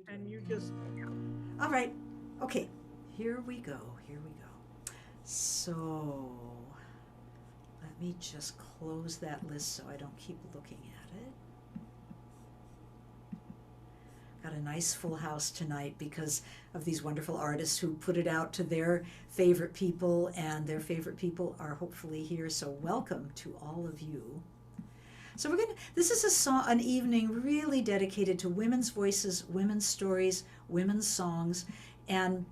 And you just, All right. Okay. Here we go. Here we go. So let me just close that list so I don't keep looking at it. Got a nice full house tonight because of these wonderful artists who put it out to their favorite people, and their favorite people are hopefully here. So welcome to all of you. So this is an evening really dedicated to women's voices, women's stories, women's songs, and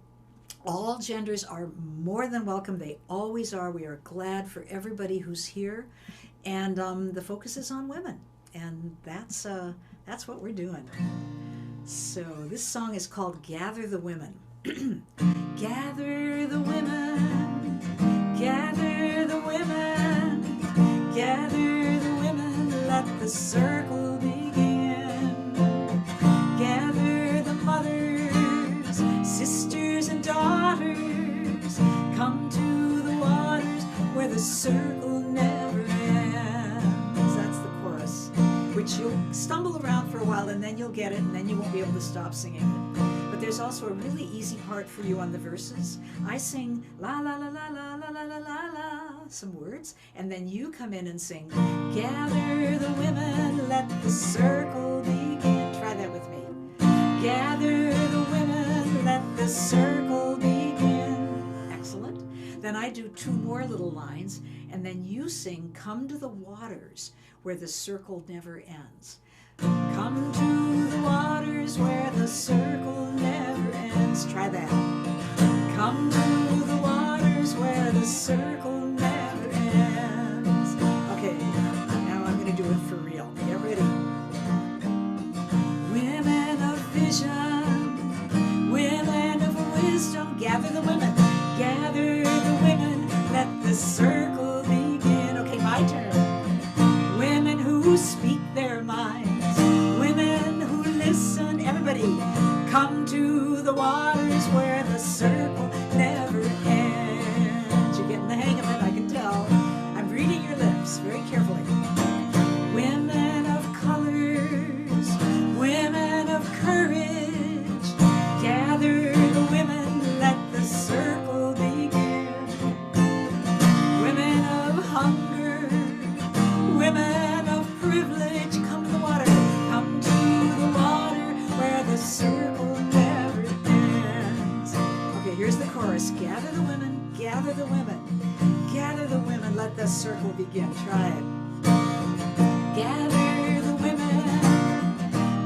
all genders are more than welcome. They always are. We are glad for everybody who's here, and the focus is on women, and that's what we're doing. So this song is called "Gather the Women." Gather the women, gather the women, gather the women, let the circle begin. Gather the mothers, sisters and daughters, come to the waters where the circle never ends. That's the chorus, which you'll stumble around for a while and then you'll get it and then you won't be able to stop singing it. But there's also a really easy part for you on the verses. I sing la la la la la la la la la la, some words, and then you come in and sing, gather the women, let the circle begin. Try that with me. Gather the women, let the circle begin. Excellent. Then I do two more little lines, and then you sing, come to the waters where the circle never ends. Come to the waters where the circle never ends. Try that. Come to the waters where the circle never ends. Okay, now I'm going to do it for real. Get ready. Women of vision, women of wisdom, gather the women, gather the women, let the circle begin. Okay, my turn. Women who speak their minds, women who listen, everybody, come to the waters where the circle never ends. You're getting the hang of it, I can tell. I'm reading your lips very carefully. Women of colors, women of courage, gather the women, let the circle begin. Women of hunger, women of privilege, come to the water, come to the water where the circle never ends. Okay, here's the chorus. Gather the women, gather the women, gather the women, let the circle begin. Try it. Gather the women,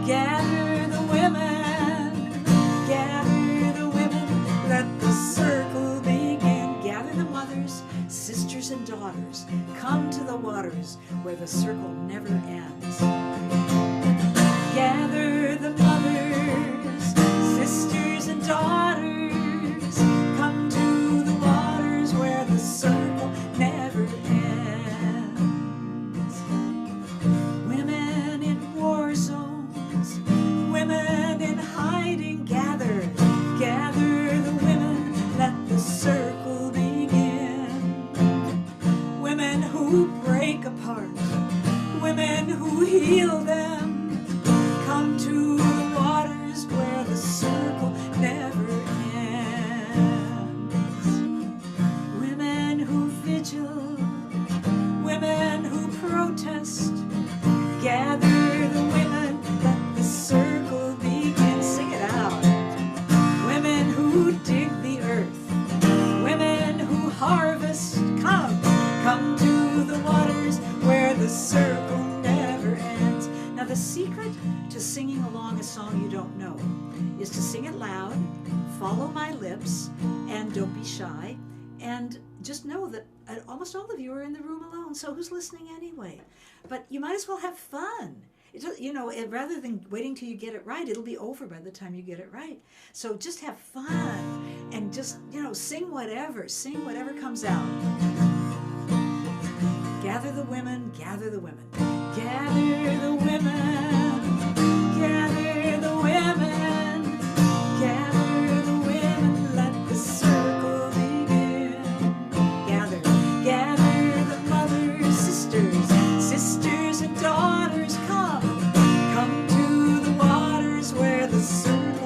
gather the women, gather the women, let the circle begin. Gather the mothers, sisters and daughters, come to the waters where the circle never ends. Gather the mothers, sisters and daughters, come to the waters where the circle never ends. Women in war zones, women in hiding, gather the women, let the circle begin. Women who break apart, women who heal them, come to the waters where the circle never ends. Women who vigil, women who protest, gather the women, let the circle begin. Sing it out. Women who dig the earth, women who harvest, come to the waters where the circle never ends. Now the secret to singing along a song you don't know is to sing it loud, follow my lips, and don't be shy. And just know that almost all of you are in the room alone, so who's listening anyway? But you might as well have fun. Rather than waiting till you get it right, it'll be over by the time you get it right. So just have fun and just, sing whatever comes out. Gather the women, gather the women, gather the women, gather the women, gather the women, let the circle begin. Gather the mothers, sisters and daughters, come to the waters where the circle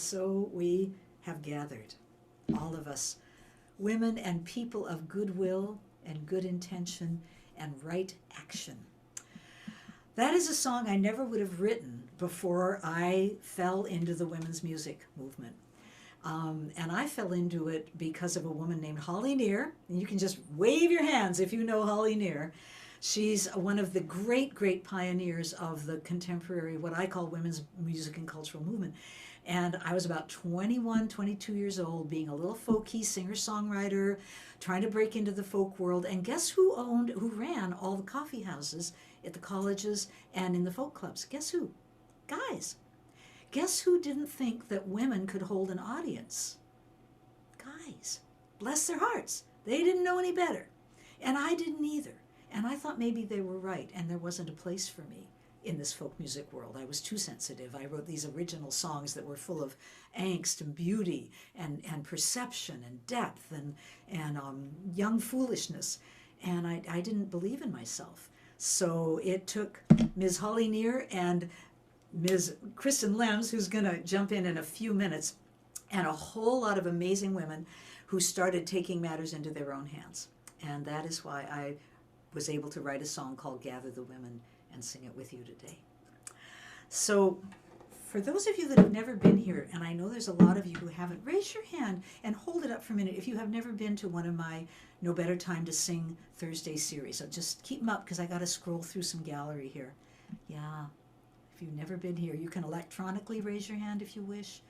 so we have gathered, all of us, women and people of goodwill and good intention and right action. That is a song I never would have written before I fell into the women's music movement. And I fell into it because of a woman named Holly Near. And you can just wave your hands if you know Holly Near. She's one of the great, great pioneers of the contemporary, what I call women's music and cultural movement. And I was about 21, 22 years old, being a little folky singer-songwriter, trying to break into the folk world. And guess who ran all the coffee houses at the colleges and in the folk clubs? Guess who? Guys. Guess who didn't think that women could hold an audience? Guys. Bless their hearts. They didn't know any better. And I didn't either. And I thought maybe they were right, and there wasn't a place for me in this folk music world. I was too sensitive. I wrote these original songs that were full of angst and beauty and perception and depth and young foolishness. And I didn't believe in myself. So it took Ms. Holly Near and Ms. Kristen Lems, who's going to jump in a few minutes, and a whole lot of amazing women who started taking matters into their own hands. And that is why I was able to write a song called Gather the Women and sing it with you today. So for those of you that have never been here, and I know there's a lot of you who haven't, raise your hand and hold it up for a minute if you have never been to one of my No Better Time to Sing Thursday series. So just keep them up because I got to scroll through some gallery here. Yeah, if you've never been here, you can electronically raise your hand if you wish.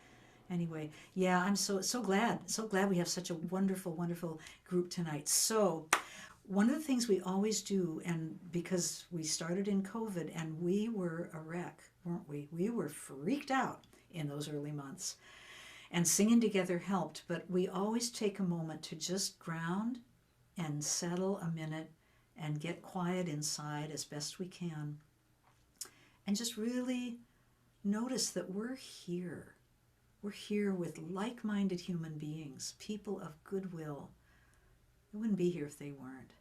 Anyway, yeah, I'm so glad we have such a wonderful, wonderful group tonight. So one of the things we always do, and because we started in COVID and we were a wreck, weren't we? We were freaked out in those early months. And singing together helped, but we always take a moment to just ground and settle a minute and get quiet inside as best we can. And just really notice that we're here. We're here with like-minded human beings, people of goodwill. We wouldn't be here if they weren't.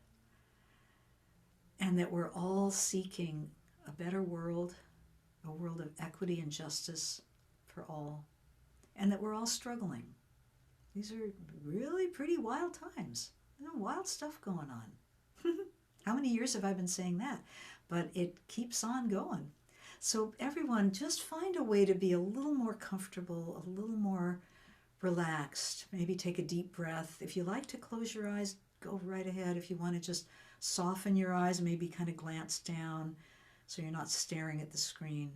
And that we're all seeking a better world, a world of equity and justice for all, and that we're all struggling. These are really pretty wild times. Wild stuff going on. How many years have I been saying that? But it keeps on going. So everyone, just find a way to be a little more comfortable, a little more relaxed. Maybe take a deep breath. If you like to close your eyes, go right ahead. If you want to just soften your eyes, maybe kind of glance down so you're not staring at the screen.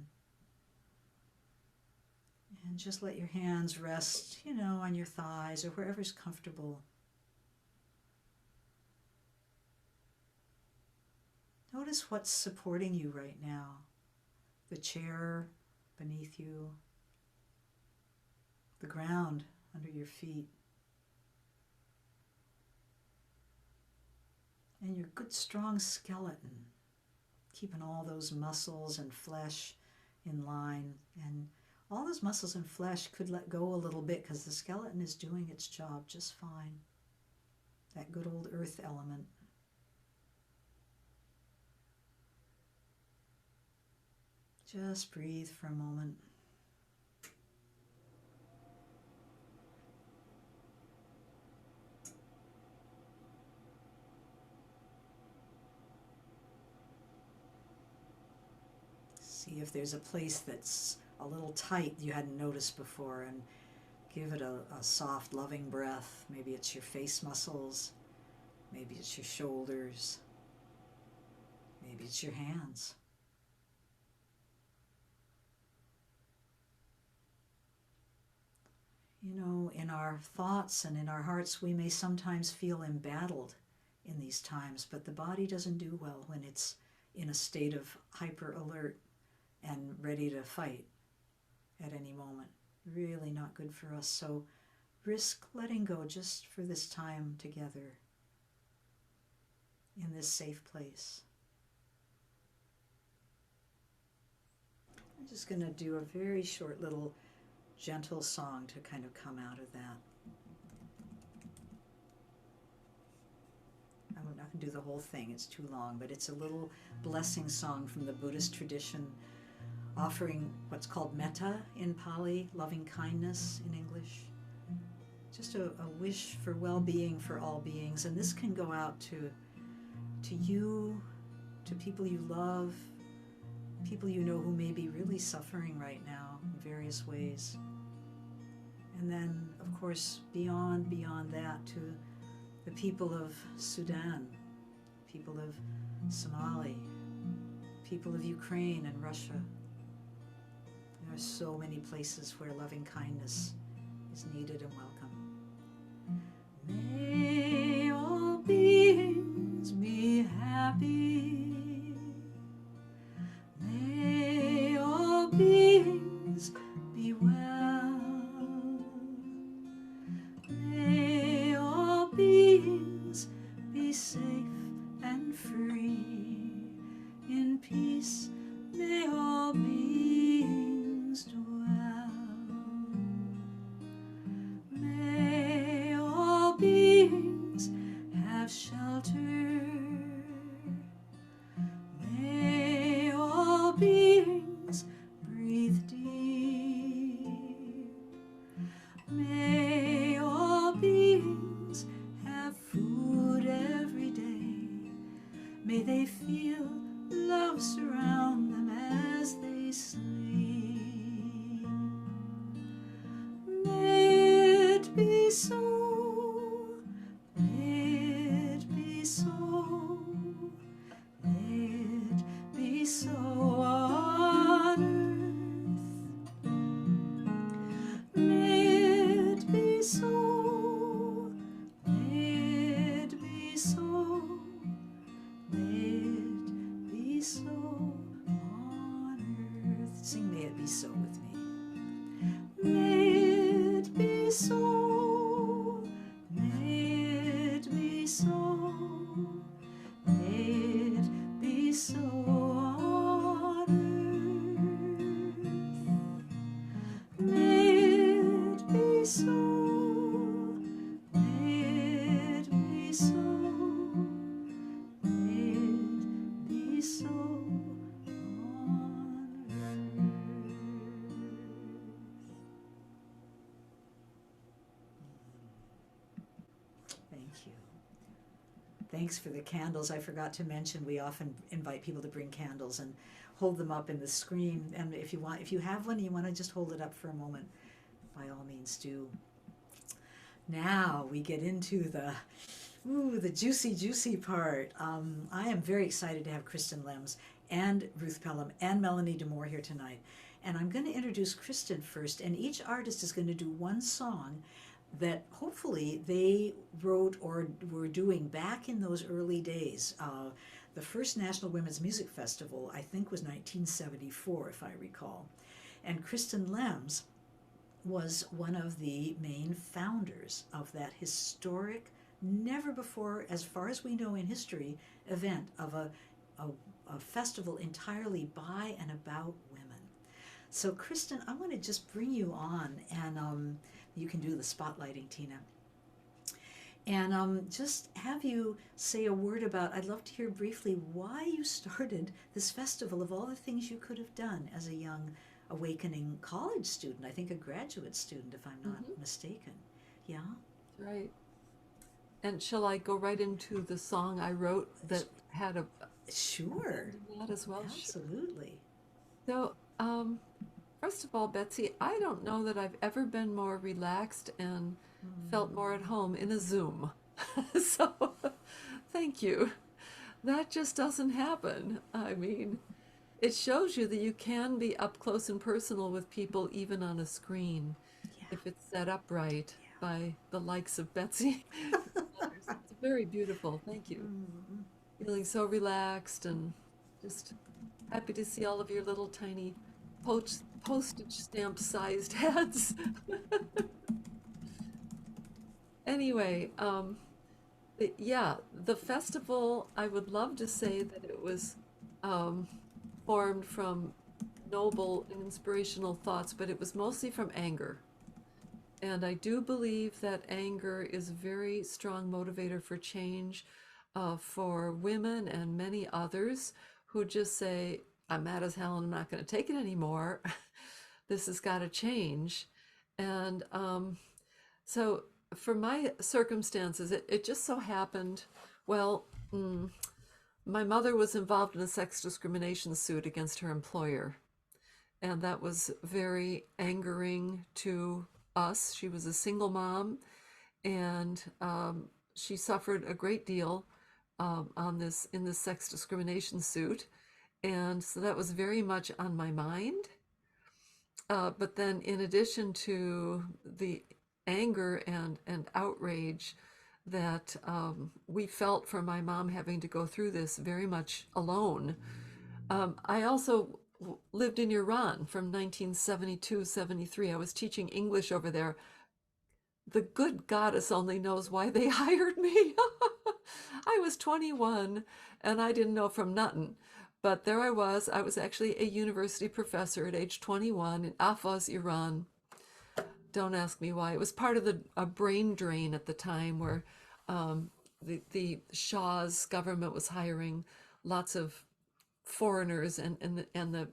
And just let your hands rest, on your thighs or wherever's comfortable. Notice what's supporting you right now. The chair beneath you, the ground under your feet, and your good strong skeleton, keeping all those muscles and flesh in line. And all those muscles and flesh could let go a little bit because the skeleton is doing its job just fine. That good old earth element. Just breathe for a moment. See if there's a place that's a little tight you hadn't noticed before, and give it a soft, loving breath. Maybe it's your face muscles, maybe it's your shoulders, maybe it's your hands. In our thoughts and in our hearts, we may sometimes feel embattled in these times, but the body doesn't do well when it's in a state of hyper alert and ready to fight at any moment. Really not good for us. So risk letting go just for this time together in this safe place. I'm just going to do a very short little gentle song to kind of come out of that. I'm not going to do the whole thing, it's too long, but it's a little blessing song from the Buddhist tradition offering what's called metta in Pali, loving kindness in English. Just a wish for well-being for all beings. And this can go out to you, to people you love, people you know who may be really suffering right now in various ways. And then, of course, beyond that, to the people of Sudan, people of Somalia, people of Ukraine and Russia. There are so many places where loving kindness is needed and welcome. May all beings be happy. May all beings be well. May all beings be safe and free. In peace may all beings dwell. May all beings have shelter. May all beings breathe deep. May all beings have food every day. May they feel love surround them as they sleep. May it be so. May it be so. May it be so on earth. May it be so. May it be so. May it be so on earth. Sing May It Be So with me. May it be so. May it be so. May it be so on earth. May it be so. May it be so. May it be so on earth. Thank you. Thanks for the candles. I forgot to mention we often invite people to bring candles and hold them up in the screen. And if you have one and you want to just hold it up for a moment, by all means do. Now we get into the juicy part. I am very excited to have Kristen Lems and Ruth Pelham and Melanie DeMore here tonight. And I'm going to introduce Kristen first, and each artist is going to do one song that hopefully they wrote or were doing back in those early days. The first National Women's Music Festival, I think, was 1974, if I recall. And Kristen Lems was one of the main founders of that historic, never before, as far as we know in history, event of a festival entirely by and about women. So Kristen, I want to just bring you on, and you can do the spotlighting, Tina. And just have you say a word about, I'd love to hear briefly why you started this festival of all the things you could have done as a young awakening college student, I think a graduate student, if I'm not mistaken. Yeah? Right. And shall I go right into the song I wrote that had a Sure. that as well? Absolutely. So, first of all, Betsy, I don't know that I've ever been more relaxed and felt more at home in a Zoom. So, thank you. That just doesn't happen. I mean, it shows you that you can be up close and personal with people even on a screen if it's set up right by the likes of Betsy. It's very beautiful. Thank you. Feeling so relaxed and just happy to see all of your little tiny postage stamp sized heads. Anyway, the festival, I would love to say that it was formed from noble and inspirational thoughts, but it was mostly from anger. And I do believe that anger is a very strong motivator for change for women and many others who just say, I'm mad as hell and I'm not going to take it anymore. This has got to change. And so for my circumstances, it just so happened, well, my mother was involved in a sex discrimination suit against her employer. And that was very angering to us. She was a single mom, and she suffered a great deal on this in this sex discrimination suit, and so that was very much on my mind. But then, in addition to the anger and outrage that we felt for my mom having to go through this very much alone, I also lived in Iran from 1972-73. I was teaching English over there. The good goddess only knows why they hired me. I was 21 and I didn't know from nothing. But there I was. I was actually a university professor at age 21 in Afaz, Iran. Don't ask me why. It was part of a brain drain at the time where the Shah's government was hiring lots of foreigners, and the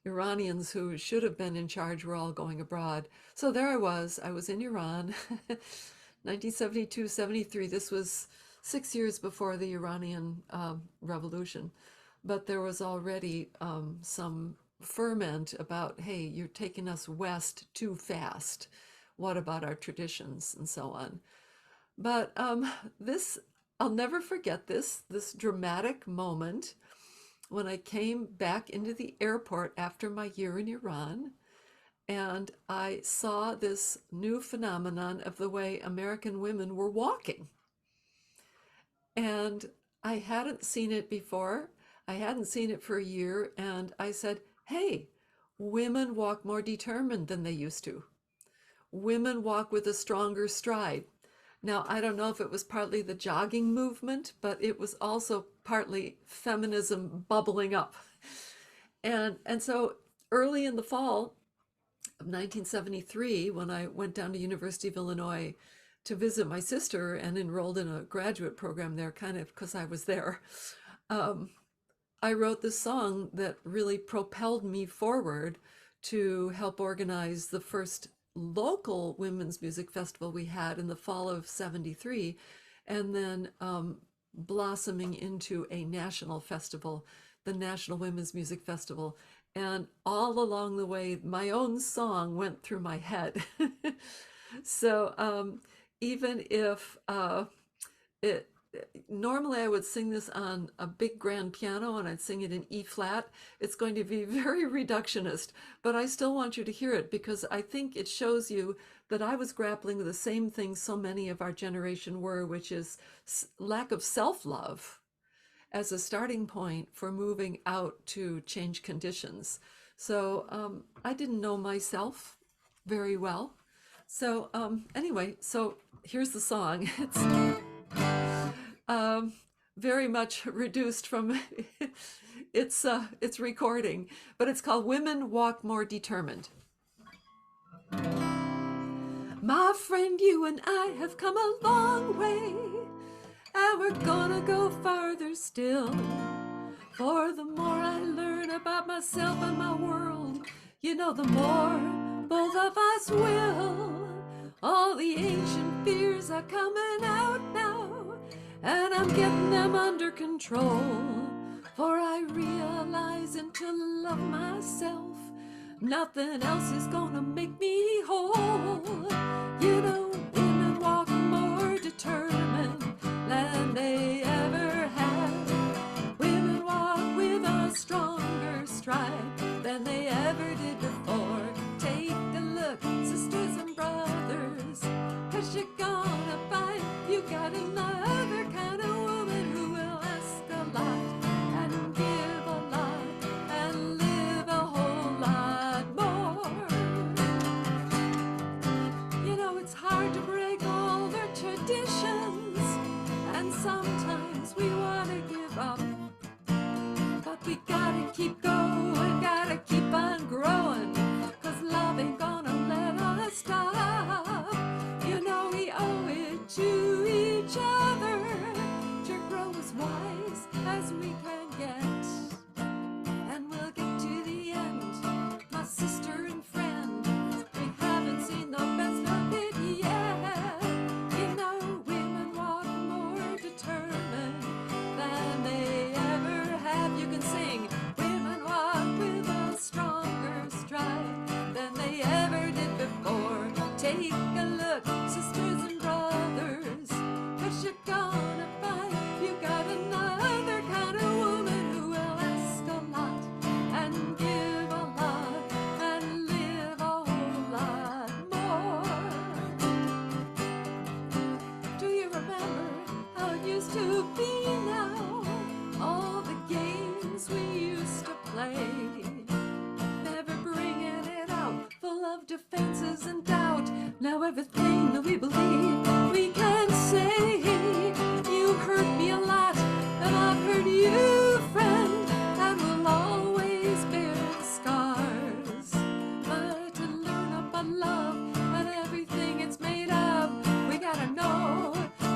Iranians who should have been in charge were all going abroad. So there I was in Iran, 1972-73. This was 6 years before the Iranian revolution. But there was already some ferment about, hey, you're taking us west too fast. What about our traditions and so on? But I'll never forget this dramatic moment when I came back into the airport after my year in Iran, and I saw this new phenomenon of the way American women were walking. And I hadn't seen it before. I hadn't seen it for a year, and I said, hey, women walk more determined than they used to. Women walk with a stronger stride. Now, I don't know if it was partly the jogging movement, but it was also partly feminism bubbling up. And so early in the fall of 1973, when I went down to University of Illinois to visit my sister and enrolled in a graduate program there, kind of because I was there, I wrote this song that really propelled me forward to help organize the first local women's music festival we had in the fall of 73, and then blossoming into a national festival, the National Women's Music Festival. And all along the way, my own song went through my head. So even if it normally I would sing this on a big grand piano and I'd sing it in E flat, it's going to be very reductionist, but I still want you to hear it because I think it shows you that I was grappling with the same thing so many of our generation were, which is lack of self-love as a starting point for moving out to change conditions. So I didn't know myself very well. So anyway, so here's the song. It's very much reduced from its recording, but it's called Women Walk More Determined. My friend, you and I have come a long way, and we're gonna go farther still. For the more I learn about myself and my world, you know, the more both of us will. All the ancient fears are coming out now, and I'm getting them under control. For I realize and to love myself, nothing else is gonna make me whole. You know, women walk more determined than they ever have. Women walk with a stronger stride than they ever did before. Take a look, sisters and brothers, 'cause you're gonna find you got another kind of woman who will ask a lot and give a lot and live a whole lot more. You know, it's hard to break all their traditions, and sometimes we want to give up, but we gotta keep going, gotta keep on growing, 'cause love ain't gonna let us stop. You know, we owe it to each other to grow as wise as we can get, and we'll get defenses and doubt. Now everything that we believe, we can say. You hurt me a lot, and I've hurt you, friend, and we'll always bear the scars. But to learn about love and everything it's made of, we gotta know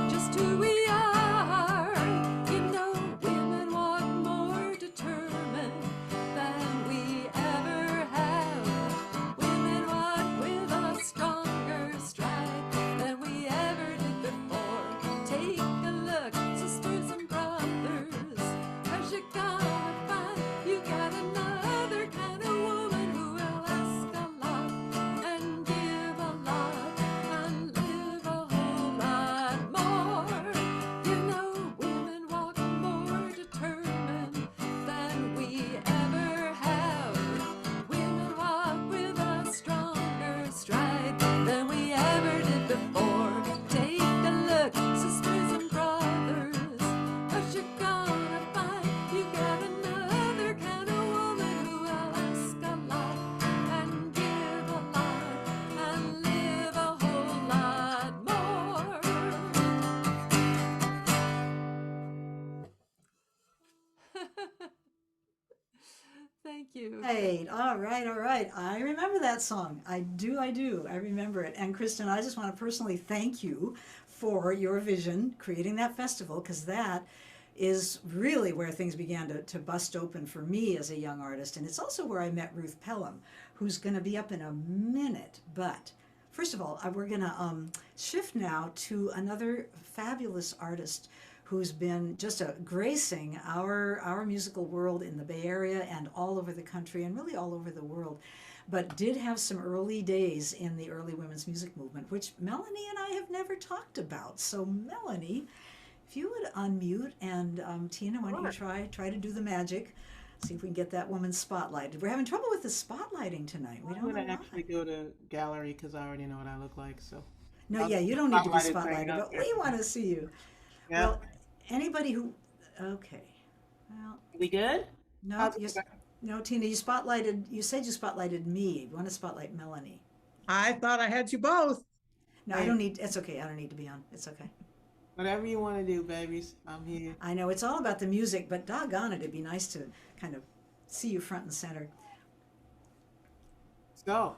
just who we are. You know, women walk more determined than we ever have. Women walk with a stronger stride than we ever did before. Take a look, sisters and brothers, 'cause you're gonna find you got another kind of woman who will ask a lot and give a lot and live a whole lot more. You know, women walk more determined than we ever have. Women walk with a stronger stride than we ever did before. Take a look, sisters and brothers, 'cause you're gonna find you got another kind of woman who will ask a lot and give a lot and live a whole lot more. Thank you. Right, all right, all right. I remember that song. I do. I remember it. And Kristen, I just want to personally thank you for your vision, creating that festival, because that is really where things began to bust open for me as a young artist. And it's also where I met Ruth Pelham, who's going to be up in a minute. But first of all, we're going to shift now to another fabulous artist who's been just gracing our musical world in the Bay Area and all over the country and really all over the world, but did have some early days in the early women's music movement, which Melanie and I have never talked about. So Melanie, if you would unmute, and Tina, why don't you try to do the magic, see if we can get that woman spotlighted. We're having trouble with the spotlighting tonight. We I'm don't know gonna why. actually go to gallery because I already know what I look like. So No, I'll yeah, you don't need to be spotlight it spotlighted, right but up here. we want to see you. Yeah, Well, anybody who, okay. Well, we good? no, How's you, it going? no, Tina, you said you spotlighted me. You want to spotlight Melanie. I thought I had you both. No, I don't need, it's okay. I don't need to be on. It's okay. Whatever you want to do, babies. I'm here. I know it's all about the music, but doggone it, it'd be nice to kind of see you front and center. So,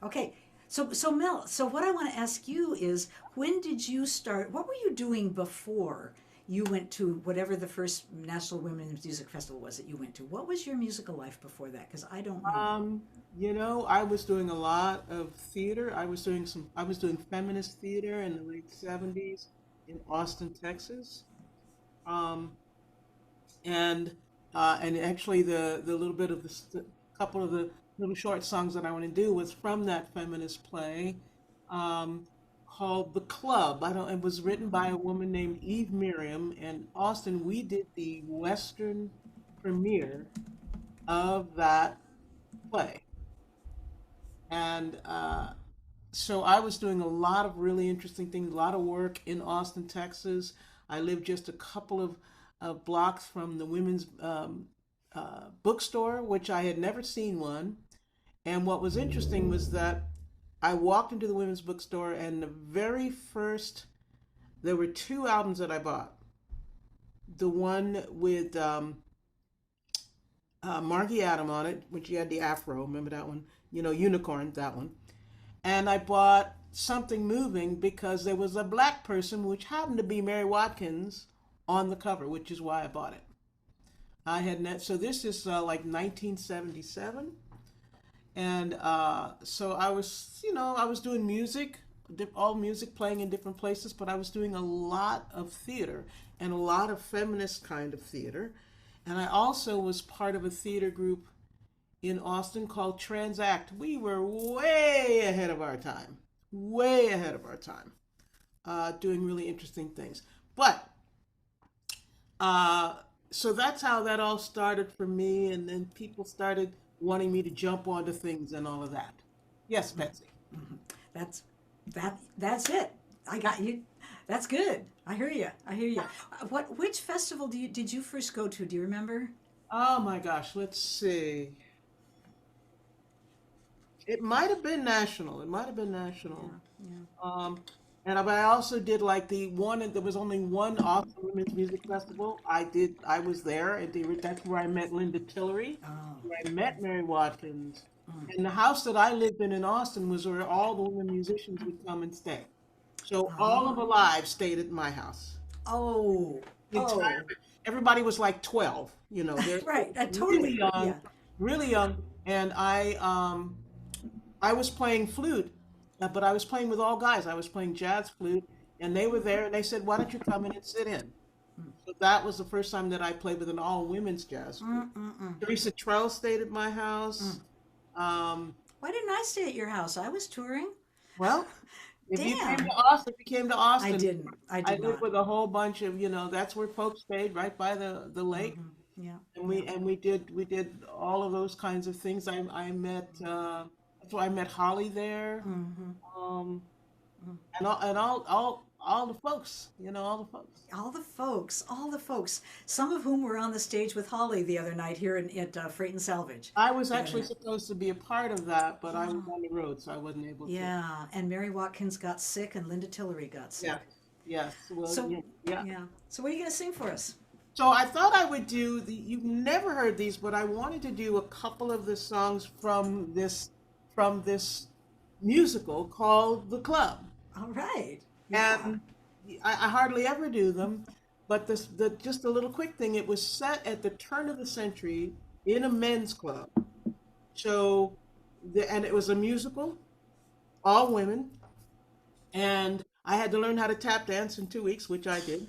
Okay. So Mel, so what I want to ask you is, when did you start, what were you doing before you went to whatever the first National Women's Music Festival was that you went to? What was your musical life before that? Because I don't know. I was doing a lot of theater. I was doing feminist theater in the late 70s in Austin, Texas. Um, and and actually the little bit of couple of the little short songs that I want to do was from that feminist play called The Club. I don't It was written by a woman named Eve Miriam. And Austin, we did the Western premiere of that play. And so I was doing a lot of really interesting things, a lot of work in Austin, Texas. I lived just a couple of blocks from the women's bookstore, which I had never seen one. And what was interesting was that I walked into the women's bookstore, and there were two albums that I bought. The one with Margie Adam on it, which she had the afro, remember that one? Unicorn, that one. And I bought Something Moving because there was a black person, which happened to be Mary Watkins, on the cover, which is why I bought it. So this is like 1977. And so I was doing music, all music playing in different places, but I was doing a lot of theater and a lot of feminist kind of theater. And I also was part of a theater group in Austin called Transact. We were way ahead of our time, doing really interesting things. But so that's how that all started for me, and then people started wanting me to jump onto things and all of that. Yes, Betsy. That's that's it. I got you. That's good. I hear you. Which festival did you first go to? Do you remember? Oh my gosh, let's see. It might have been national. It might have been national. Yeah, yeah. Um, but I also did like the one. There was only one Austin Women's Music Festival. I was there, and that's where I met Linda Tillery, Oh. where I met Mary Watkins. Mm. And the house that I lived in Austin was where all the women musicians would come and stay. So all of Oh. Alive stayed at my house. Oh. The entire, Oh. everybody was like 12. They're Right. really Totally. young, Yeah. really young. And I was playing flute, but I was playing with all guys. I was playing jazz flute, and they were there, and they said, "Why don't you come in and sit in?" So that was the first time that I played with an all women's jazz group. Mm-mm-mm. Teresa Trell stayed at my house. Um, Why didn't I stay at your house? I was touring. well, Damn. if you came to Austin, I didn't. I I did lived not. with a whole bunch of, that's where folks stayed, right by the lake. Yeah. And we did all of those kinds of things. I met that's why I met Holly there. Mm-hmm. Um, and all the folks, all the folks. All the folks, some of whom were on the stage with Holly the other night here at Freight and Salvage. I was Yeah. actually supposed to be a part of that, but I was on the road, so I wasn't able to. Yeah, and Mary Watkins got sick and Linda Tillery got sick. Yeah. Yes. Well, So, yeah. yeah. So what are you going to sing for us? So I thought I would do you've never heard these, but I wanted to do a couple of the songs from this musical called The Club. All right. Yeah. And I hardly ever do them, but just a little quick thing. It was set at the turn of the century in a men's club. So, and it was a musical, all women, and I had to learn how to tap dance in 2 weeks, which I did.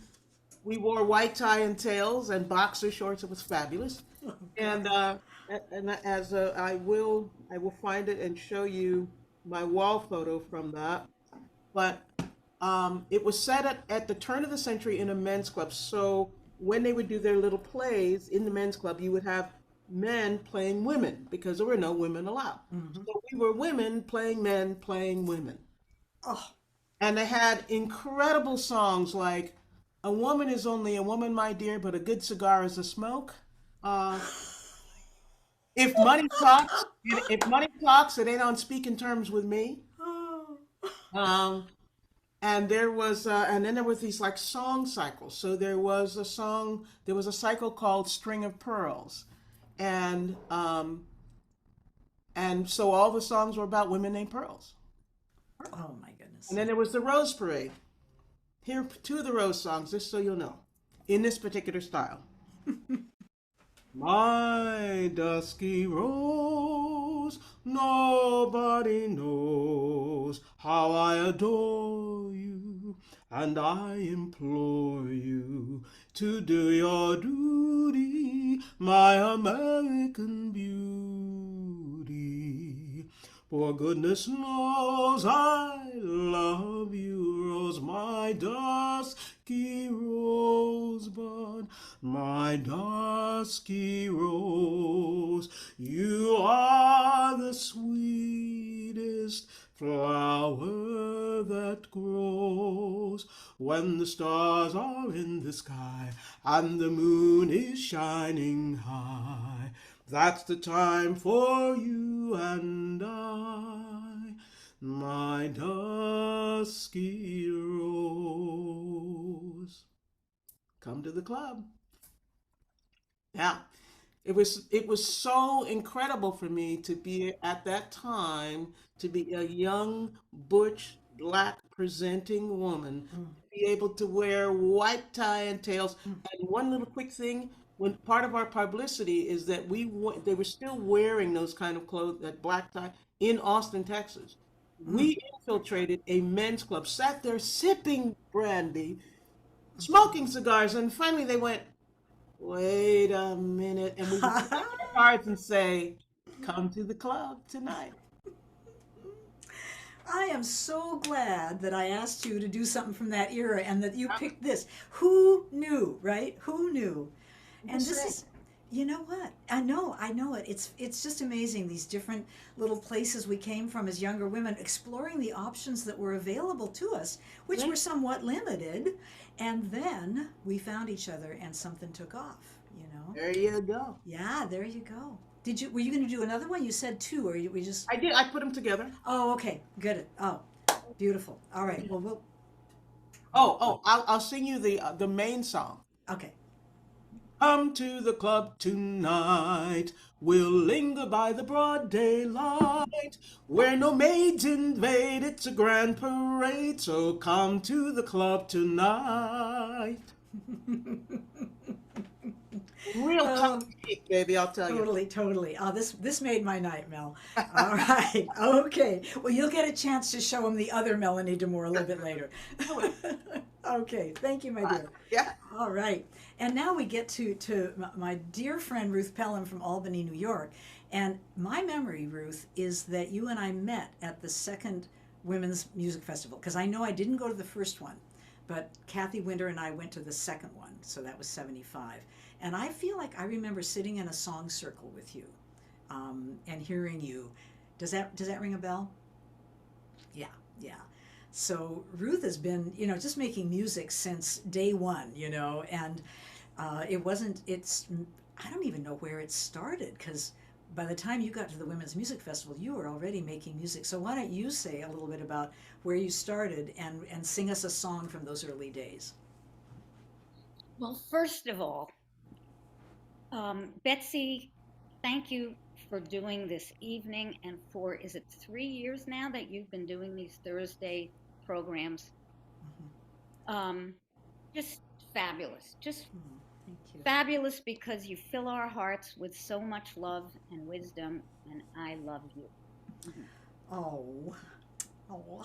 We wore white tie and tails and boxer shorts. It was fabulous. And I will find it and show you my wall photo from that. But it was set at the turn of the century in a men's club. So when they would do their little plays in the men's club, you would have men playing women because there were no women allowed. So we were women playing men playing women. Oh, And they had incredible songs like "A woman is only a woman, my dear, but a good cigar is a smoke." Uh, if money talks, it ain't on speaking terms with me. oh. Um, and then there was these like song cycles. So there was a cycle called "String of Pearls," and so all the songs were about women named Pearls. Oh my goodness. And then there was the Rose Parade. Here are two of the Rose songs, just so you'll know, in this particular style. My dusky rose, nobody knows how I adore you, and I implore you to do your duty, my American beauty. For goodness knows I love you, Rose, my dusky rosebud, my dusky rose. You are the sweetest flower that grows when the stars are in the sky and the moon is shining high. That's the time for you and I, my dusky rose. Come to the club. Yeah, it was so incredible for me to be at that time, to be a young, butch, black presenting woman, be able to wear white tie and tails. And one little quick thing, when part of our publicity is that they were still wearing those kind of clothes, that black tie, in Austin, Texas. We infiltrated a men's club, sat there sipping brandy, smoking cigars, and finally they went, "Wait a minute," and we would take our cards and say, "Come to the club tonight." I am so glad that I asked you to do something from that era and that you picked this. Who knew, right? Who knew? And this is, you know what? I know it. It's just amazing, these different little places we came from as younger women, exploring the options that were available to us, which were somewhat limited. And then we found each other and something took off, you know? There you go. Yeah, there you go. Were you going to do another one? You said two, or we just? I did. I put them together. Oh, okay, good. Oh, beautiful. All right. Well, I'll sing you the main song. okay. Come to the club tonight. We'll linger by the broad daylight, where no maids invade. It's a grand parade, so come to the club tonight. Real Oh, country, baby, I'll tell you. totally, totally. Oh, this made my night, Mel. All right. Okay. Well, you'll get a chance to show him the other Melanie DeMore a little bit later. Okay. Thank you, my dear. Yeah. All right. And now we get to my dear friend Ruth Pelham from Albany, New York. And my memory, Ruth, is that you and I met at the second Women's Music Festival, because I know I didn't go to the first one, but Kathy Winter and I went to the second one, so that was 75. And I feel like I remember sitting in a song circle with you, and hearing you. Does that ring a bell? Yeah, yeah. So Ruth has been, just making music since day one, and I don't even know where it started, because by the time you got to the Women's Music Festival, you were already making music. So why don't you say a little bit about where you started and sing us a song from those early days? Well, first of all, Betsy, thank you for doing this evening and for, is it 3 years now that you've been doing these Thursday programs? Mhm. Just fabulous. Just Thank you. fabulous because you fill our hearts with so much love and wisdom, and I love you. Mhm. Oh, oh,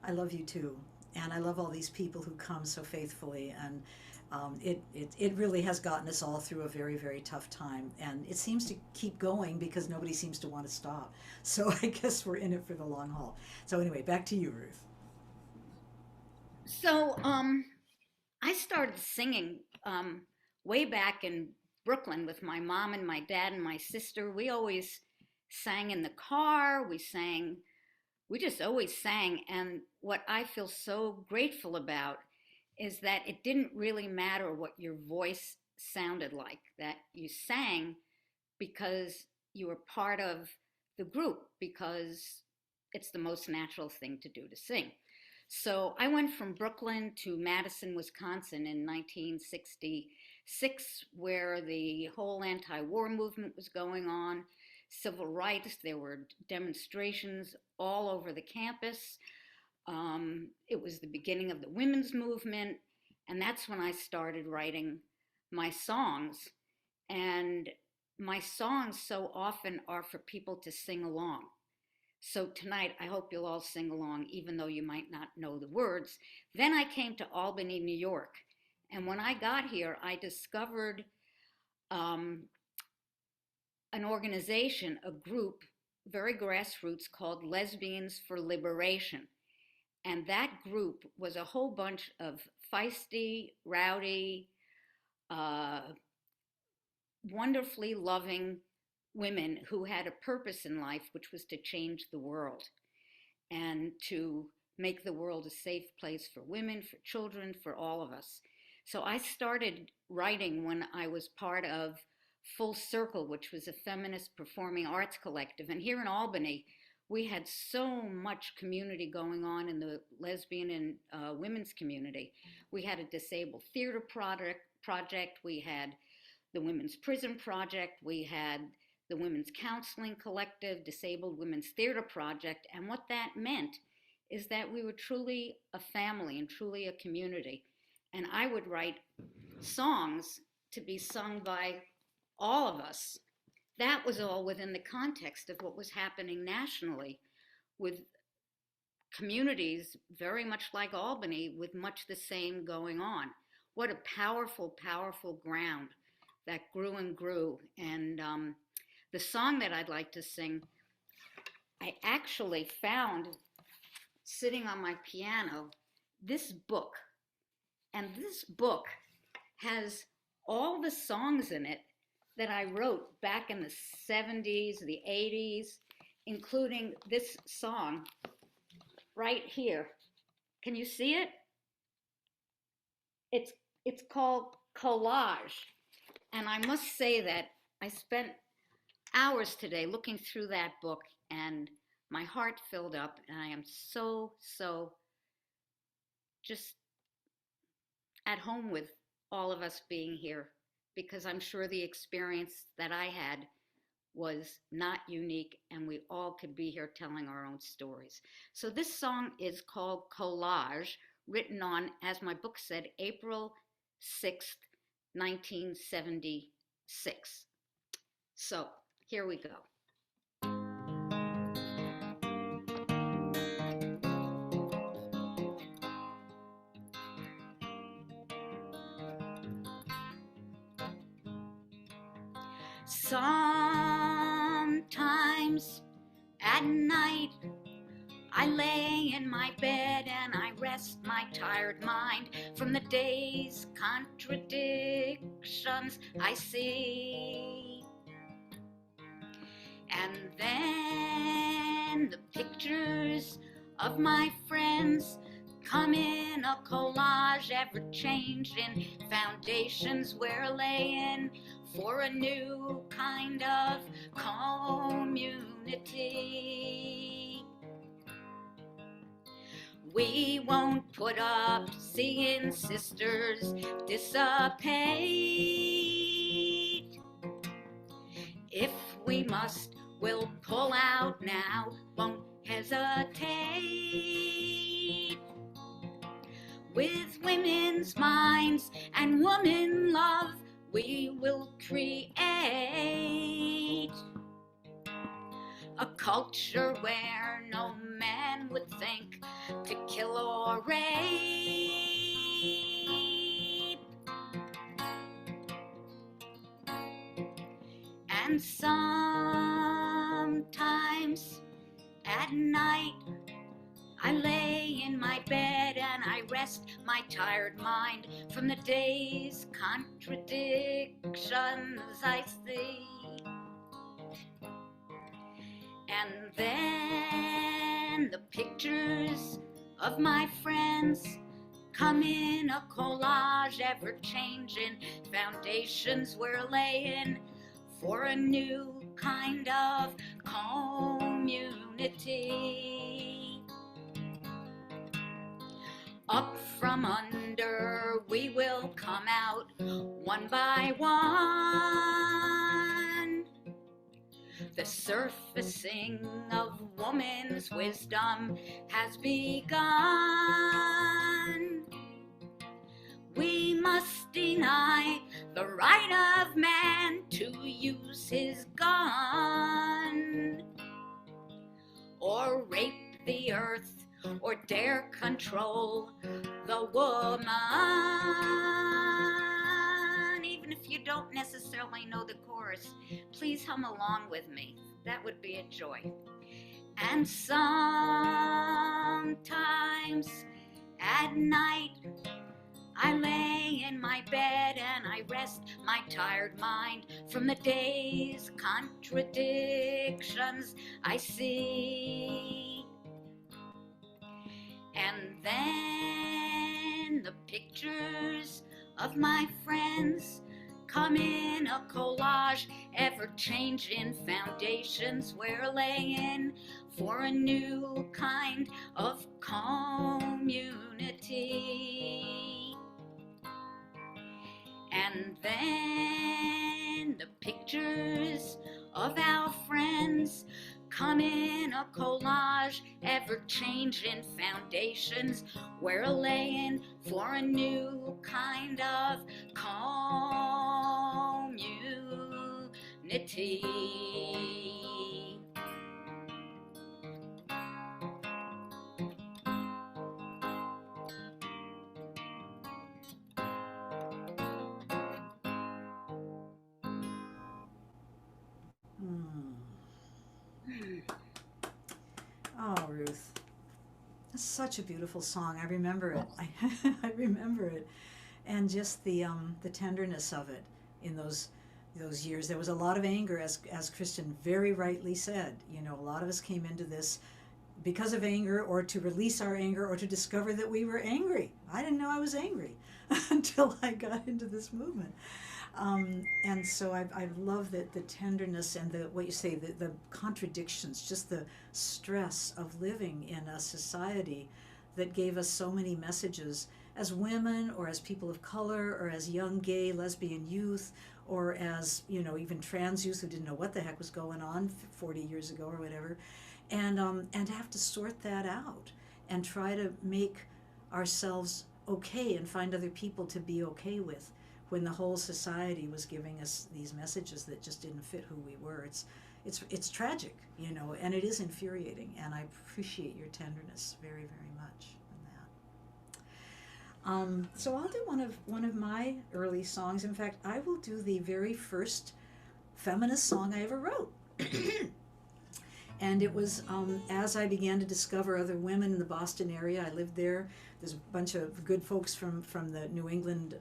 I love you too. And I love all these people who come so faithfully. And it really has gotten us all through a very, very tough time. And it seems to keep going because nobody seems to want to stop. So I guess we're in it for the long haul. So anyway, back to you, Ruth. So, I started singing way back in Brooklyn with my mom and my dad and my sister. We always sang in the car. We just always sang. And what I feel so grateful about is that it didn't really matter what your voice sounded like, that you sang because you were part of the group, because it's the most natural thing to do, to sing. So I went from Brooklyn to Madison, Wisconsin in 1966, where the whole anti war movement was going on, civil rights. There were demonstrations all over the campus. It was the beginning of the women's movement. And that's when I started writing my songs. And my songs so often are for people to sing along. So tonight, I hope you'll all sing along, even though you might not know the words. Then I came to Albany, New York. And when I got here, I discovered um, an organization, a group, very grassroots, called Lesbians for Liberation. And that group was a whole bunch of feisty, rowdy, uh, wonderfully loving women who had a purpose in life, which was to change the world and to make the world a safe place for women, for children, for all of us. So I started writing when I was part of Full Circle, which was a feminist performing arts collective. And here in Albany, we had so much community going on in the lesbian and women's community. We had a disabled theater project. We had the Women's Prison Project. We had the Women's Counseling Collective, Disabled Women's Theater Project. And what that meant is that we were truly a family and truly a community. And I would write songs to be sung by all of us. That was all within the context of what was happening nationally, with communities very much like Albany with much the same going on. What a powerful, powerful ground that grew and grew. And the song that I'd like to sing, I actually found sitting on my piano this book. And this book has all the songs in it that I wrote back in the 70s, the 80s, including this song right here. Can you see it? It's called Collage. And I must say that I spent hours today looking through that book, and my heart filled up, and I am so just at home with all of us being here, because I'm sure the experience that I had was not unique, and we all could be here telling our own stories. So this song is called Collage, written on, as my book said, April 6th, 1976. So here we go. Sometimes at night I lay in my bed and I rest my tired mind from the day's contradictions I see. And then the pictures of my friends come in a collage, ever changing foundations we're laying for a new kind of community. We won't put up seeing sisters dissipate. If we must, we'll pull out now, won't hesitate. With women's minds and woman love, we will create a culture where no man would think to kill or rape. And sometimes at night I lay in my bed and I rest my tired mind from the day's contradictions I see. And then the pictures of my friends come in a collage, ever changing foundations we're laying for a new kind of community. Up from under we will come out one by one. The surfacing of woman's wisdom has begun. We must deny the right of man to use his gun, or rape the earth, or dare control the woman. Even if you don't necessarily know the chorus, please hum along with me. That would be a joy. And sometimes at night I lay in my bed and I rest my tired mind from the day's contradictions I see. And then the pictures of my friends come in a collage, ever-changing foundations we're laying for a new kind of community. And then the pictures of our friends come in a collage, ever-changing foundations we're laying for a new kind of community. Oh, Ruth. That's such a beautiful song. I remember it. I remember it. And just the tenderness of it in those years. There was a lot of anger, as Kristen very rightly said. You know, a lot of us came into this because of anger, or to release our anger, or to discover that we were angry. I didn't know I was angry until I got into this movement. And so I love the tenderness and the what you say, the contradictions, just the stress of living in a society that gave us so many messages as women or as people of color or as young gay lesbian youth or as, you know, even trans youth who didn't know what the heck was going on 40 years ago or whatever, and to have to sort that out and try to make ourselves okay and find other people to be okay with when the whole society was giving us these messages that just didn't fit who we were. It's tragic, you know, and it is infuriating, and I appreciate your tenderness very, very much in that. So I'll do one of my early songs. In fact, I will do the very first feminist song I ever wrote. And it was as I began to discover other women in the Boston area. I lived there. There's a bunch of good folks from the New England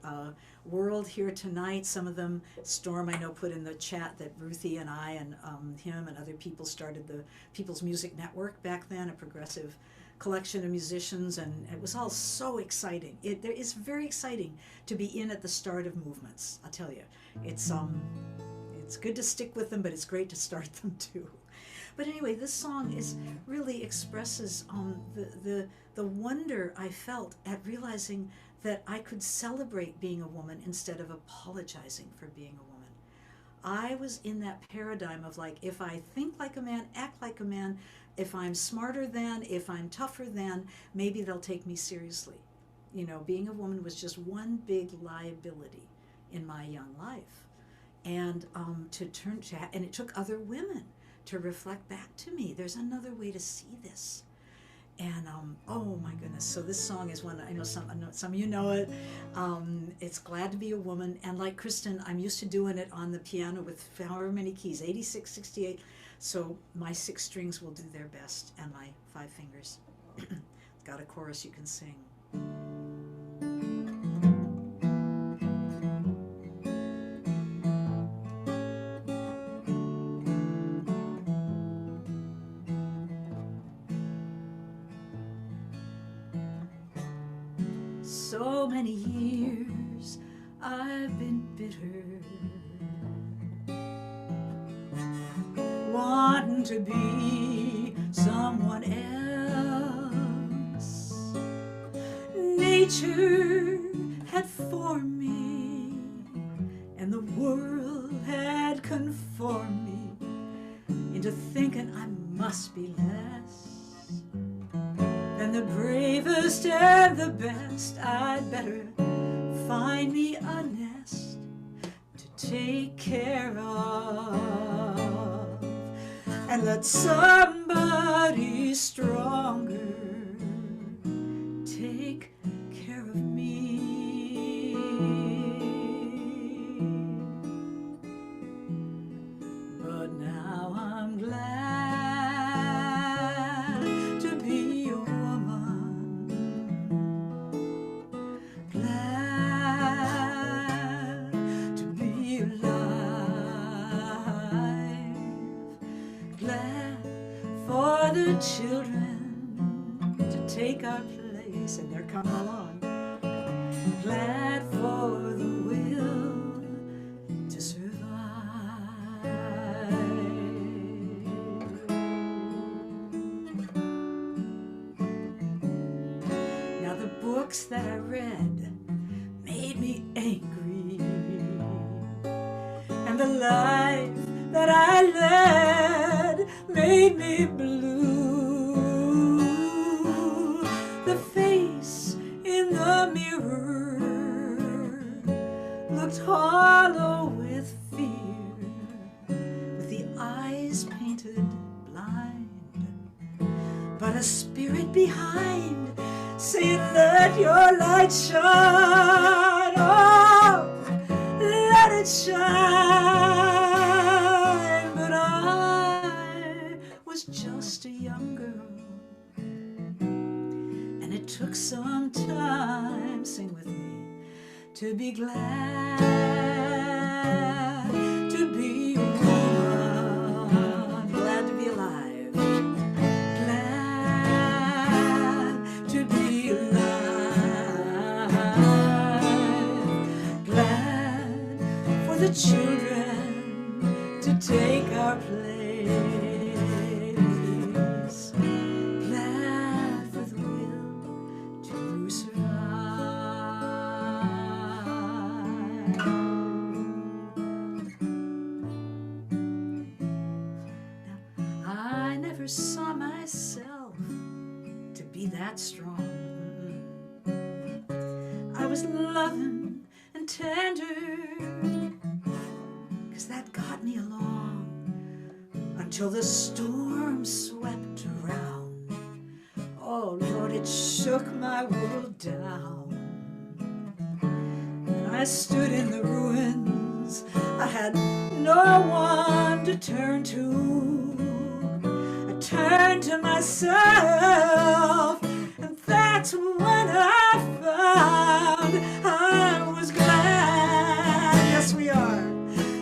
world here tonight. Some of them, Storm, I know, put in the chat that Ruthie and I and him and other people started the People's Music Network back then, a progressive collection of musicians, and it was all so exciting. There is very exciting to be in at the start of movements, I'll tell you. It's good to stick with them, but it's great to start them too. But anyway, this song really expresses the wonder I felt at realizing that I could celebrate being a woman instead of apologizing for being a woman. I was in that paradigm of like, if I think like a man, act like a man, if I'm smarter than, if I'm tougher than, maybe they'll take me seriously. You know, being a woman was just one big liability in my young life. And and it took other women to reflect back to me, there's another way to see this. And oh my goodness, so this song is one, I know some of you know it. It's Glad to Be a Woman, and like Kristen, I'm used to doing it on the piano with however many keys, 86, 68, so my 6 strings will do their best, and my 5 fingers. Got a chorus you can sing. So many years I've been bitter, wanting to be someone else. Nature had formed me, and the world had conformed me into thinking I must be less than the bravest and the best. I'd better find me a nest to take care of, and let somebody stronger take care of me. But now I'm glad to be a woman, glad to be alive, glad for the children to take our place, and they're coming along, glad for the will to survive. Now the books that I read made me angry, and the life that I led made me blue. The face in the mirror looked hollow with fear, with the eyes painted blind, but a spirit behind saying, let your light shine, oh, let it shine. But I was just a young girl, and it took some time, sing with me, to be glad to be a woman, glad to be alive, glad to be alive, glad for our place, glad for the will to survive. Now, I never saw myself to be that strong. I was loving and tender, 'cause that got me along until the storm swept around. Oh Lord, it shook my world down. And I stood in the ruins. I had no one to turn to. I turned to myself, and that's when I found I was glad. Yes, we are.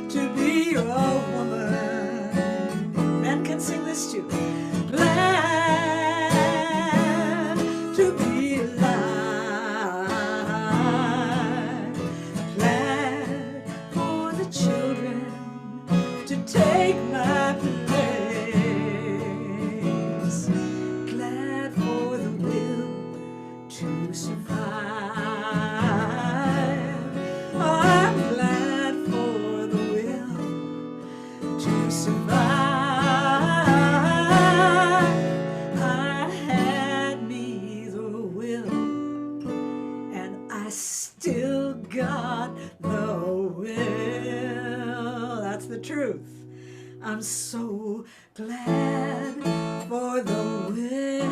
To be a woman. Men can sing this too. Glad to be alive. Glad for the children to take my place. Glad for the will to survive. I'm glad for the will to survive. I had me the will, and I still got the will. That's the truth. I'm so glad for the will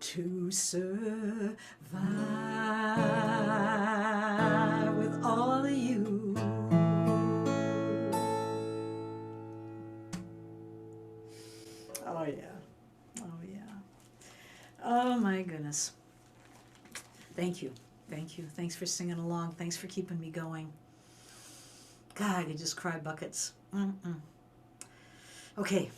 to survive with all of you. Oh yeah. Oh yeah. Oh my goodness. Thank you. Thank you. Thanks for singing along. Thanks for keeping me going. God, I could just cry buckets. Okay.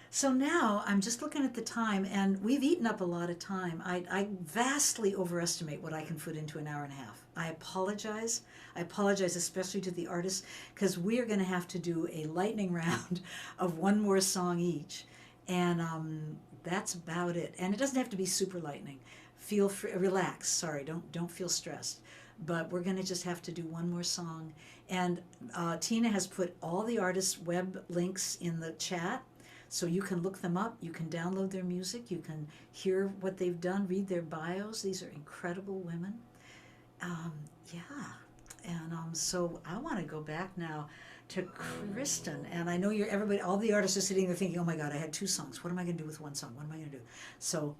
So now I'm just looking at the time, and we've eaten up a lot of time. I vastly overestimate what I can put into an hour and a half. I apologize. I apologize especially to the artists, because we are going to have to do a lightning round of one more song each. And that's about it. And it doesn't have to be super lightning. Feel free, relax. Sorry, don't feel stressed. But we're going to just have to do one more song. And Tina has put all the artists' web links in the chat, so you can look them up. You can download their music. You can hear what they've done, read their bios. These are incredible women. So I want to go back now to Kristen. And I know everybody, all the artists are sitting there thinking, oh my God, I had 2 songs. What am I going to do with one song? What am I going to do? So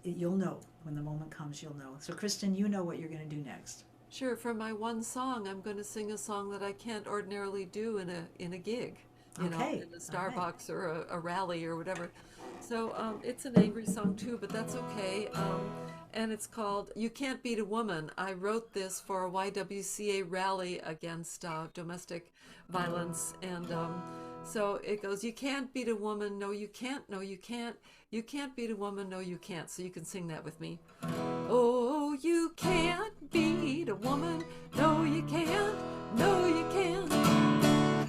you'll know when the moment comes, you'll know. So Kristen, you know what you're going to do next. Sure, for my one song, I'm going to sing a song that I can't ordinarily do in a gig, you know, in a Starbucks or a rally or whatever. So it's an angry song too, but that's okay. And it's called "You Can't Beat a Woman." I wrote this for a YWCA rally against domestic violence, and so it goes, "You can't beat a woman, no you can't, no you can't. You can't beat a woman, no you can't." So you can sing that with me. Oh, you can't beat a woman, no you can't, no you can't.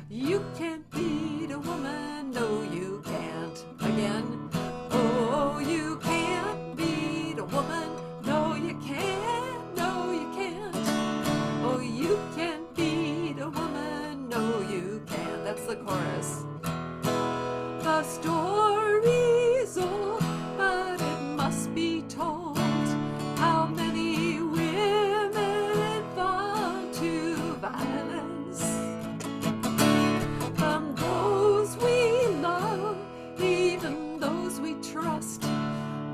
You can't beat a woman, no you can't. Again. Oh, you can't beat a woman, no you can't, no you can't. Oh, you can't beat a woman, no you can't. That's the chorus. The story's old, but it must be told. How many women fall to violence from those we love, even those we trust.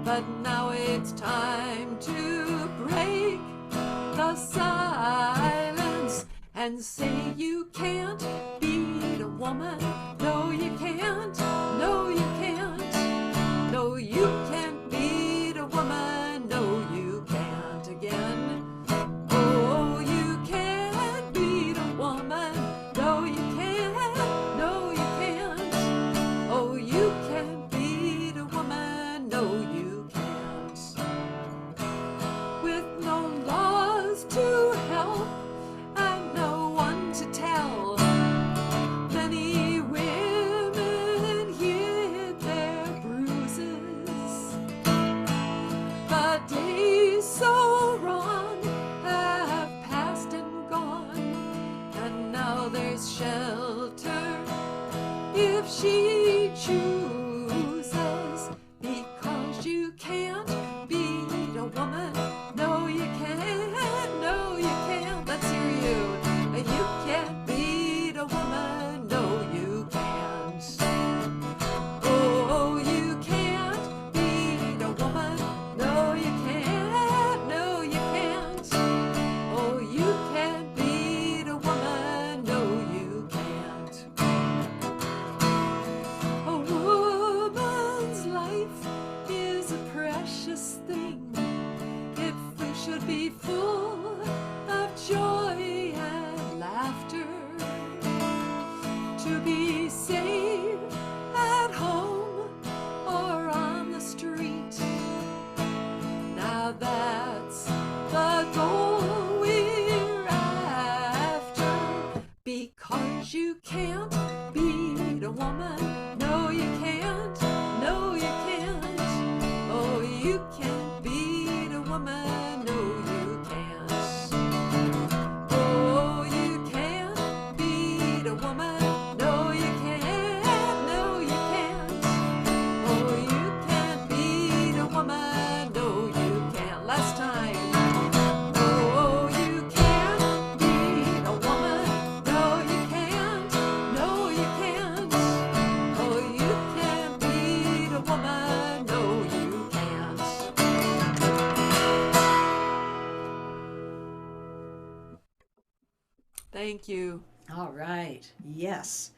But now it's time to break the silence and say you can't beat a woman. No, you can't. No, you can't. No, you can't beat a woman. No, you can't again. Oh, you can't beat a woman. No, you can't. No, you can't. Oh, you can't beat a woman. No, you can't. With no laws to help and no one to Now there's shelter if she chooses, because you can't beat a woman. No, you can't. No, you can't. Let's hear you. You can't beat a woman. No, you can't. Oh, you can't beat a woman. No, you can't. No, you can't. Oh, you can't beat a woman. No, you can't. A woman's life is a precious thing. If we should be full of joy and laughter, to be safe at home or on the street. Now that's the goal we're after, because you can't beat a woman. No, you can't. No, you can't. Oh, you can't beat a woman. No, you can't. Oh, you can't beat a woman. No, you can't. No, you can't. Oh, you can't beat a woman. No, you can't. Last time. Oh, you can't beat a woman. No, you can't. No, you can't. Oh, you can't beat a woman. No, you can't. Thank you. All right. Yes.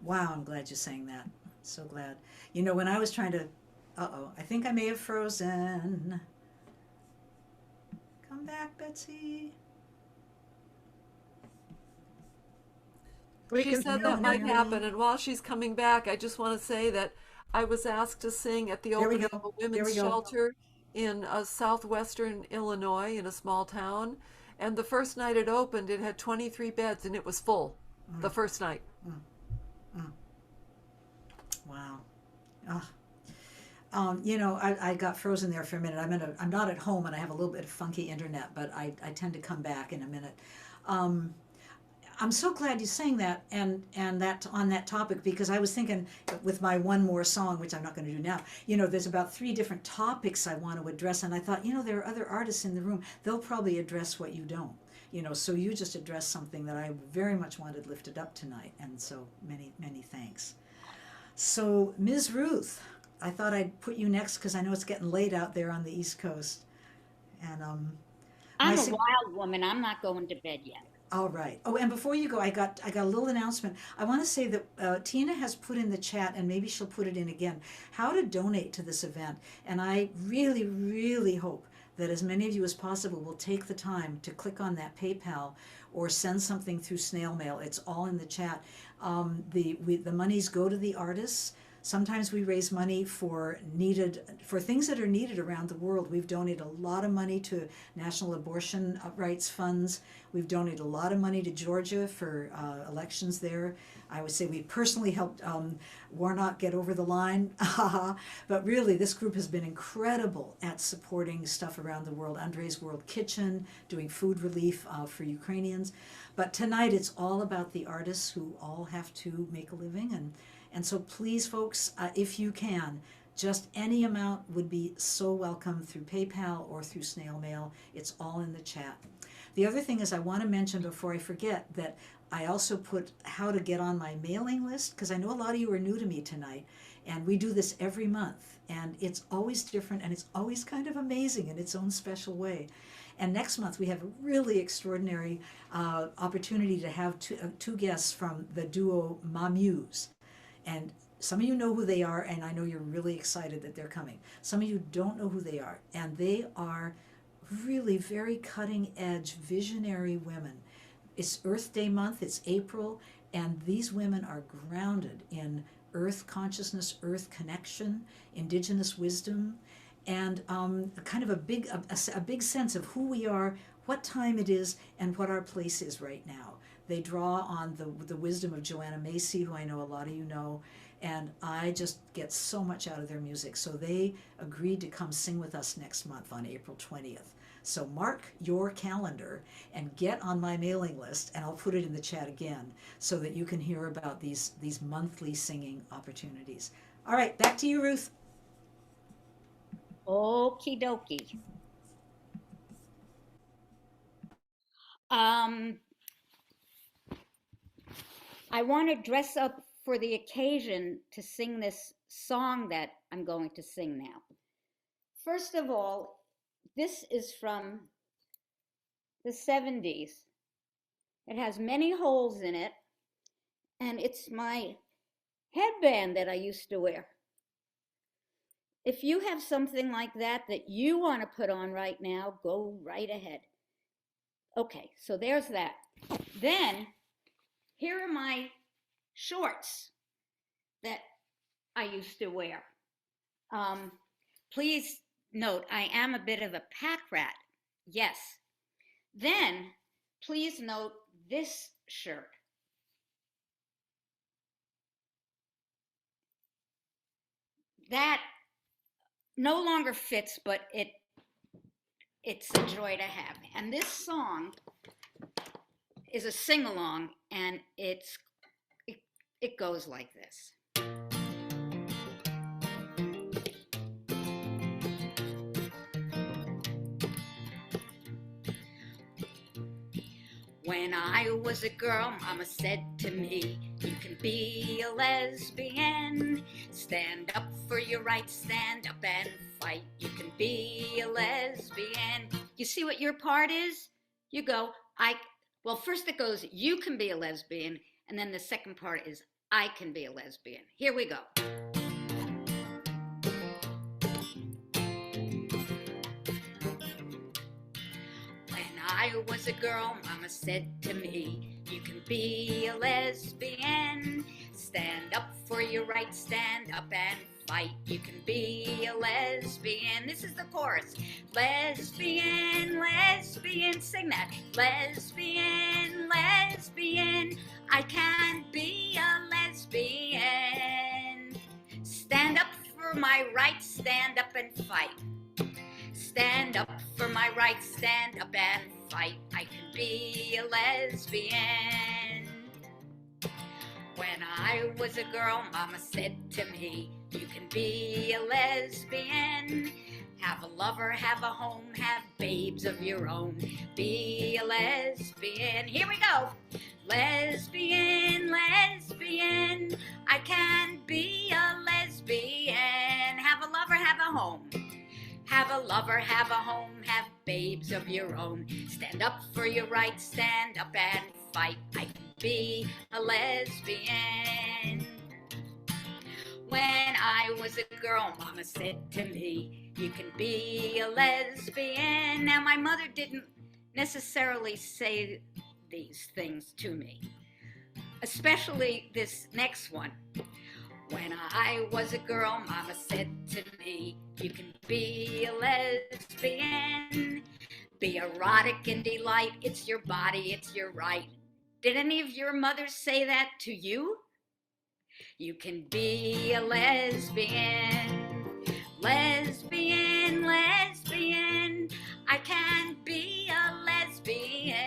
Wow, I'm glad you sang that. So glad. You know, when I was trying to, I think I may have frozen. Come back, Betsy. We She can said no, that no, might no. happen, and while she's coming back, I just want to say that I was asked to sing at the There we opening go. of a There women's we go. shelter in southwestern Illinois in a small town. And the first night it opened, it had 23 beds, and it was full the first night. Wow. Ah. You know, I got frozen there for a minute. I'm not at home and I have a little bit of funky internet, but I tend to come back in a minute. I'm so glad you sang that and that on that topic, because I was thinking with my one more song, which I'm not going to do now, you know, there's about 3 different topics I want to address. And I thought, you know, there are other artists in the room. They'll probably address what you don't, you know, so you just addressed something that I very much wanted lifted up tonight. And so many, many thanks. So Ms. Ruth, I thought I'd put you next because I know it's getting late out there on the East Coast. And I'm my a sug- wild woman. I'm not going to bed yet. all right. Oh, and before you go, I got a little announcement. I want to say that Tina has put in the chat, and maybe she'll put it in again, how to donate to this event. And I really, really hope that as many of you as possible will take the time to click on that PayPal or send something through snail mail. It's all in the chat. The monies go to the artists. Sometimes we raise money for things that are needed around the world. We've donated a lot of money to National Abortion Rights Funds. We've donated a lot of money to Georgia for elections there. I would say we personally helped Warnock get over the line. But really, this group has been incredible at supporting stuff around the world. Andre's World Kitchen, doing food relief for Ukrainians. But tonight, it's all about the artists who all have to make a living. And so please, folks, if you can, just any amount would be so welcome through PayPal or through snail mail. It's all in the chat. The other thing is I want to mention before I forget that I also put how to get on my mailing list, because I know a lot of you are new to me tonight, and we do this every month, and it's always different, and it's always kind of amazing in its own special way. And next month we have a really extraordinary opportunity to have two guests from the duo Mamuse. And some of you know who they are, and I know you're really excited that they're coming. Some of you don't know who they are, and they are really very cutting edge, visionary women. It's Earth Day month, it's April, and these women are grounded in earth consciousness, earth connection, indigenous wisdom, and kind of a big sense of who we are, what time it is, and what our place is right now. They draw on the wisdom of Joanna Macy, who I know a lot of you know, and I just get so much out of their music. So they agreed to come sing with us next month on April 20th. So mark your calendar and get on my mailing list, and I'll put it in the chat again so that you can hear about these monthly singing opportunities. All right, back to you, Ruth. Okie dokie. I want to dress up for the occasion to sing this song that I'm going to sing now. First of all, this is from the 70s. It has many holes in it, and it's my headband that I used to wear. If you have something like that that you want to put on right now, go right ahead. Okay, so there's that. Then, here are my shorts that I used to wear. Please note, I am a bit of a pack rat. Yes. Then, please note this shirt. That no longer fits, but it's a joy to have. And this song is a sing-along, and it goes like this. When I was a girl, Mama said to me, you can be a lesbian. Stand up for your rights, stand up and fight. You can be a lesbian. You see what your part is? You go, well, first it goes, you can be a lesbian, and then the second part is, I can be a lesbian. Here we go. I was a girl, Mama said to me, you can be a lesbian. Stand up for your rights, stand up and fight. You can be a lesbian. This is the chorus. Lesbian, lesbian, sing that. Lesbian, lesbian, I can be a lesbian. Stand up for my rights, stand up and fight. Stand up for my rights, stand up and fight. I can be a lesbian. When I was a girl, Mama said to me, you can be a lesbian. Have a lover, have a home, have babes of your own. Be a lesbian. Here we go. Lesbian, lesbian, I can be a lesbian. Have a lover, have a home. Have a lover, have a home, have babes of your own. Stand up for your rights, stand up and fight. I can be a lesbian. When I was a girl, Mama said to me, you can be a lesbian. Now, my mother didn't necessarily say these things to me, especially this next one. When I was a girl, Mama said to me, you can be a lesbian. Be erotic and delight, it's your body, it's your right. Did any of your mothers say that to you? You can be a lesbian. Lesbian, lesbian, I can be a lesbian.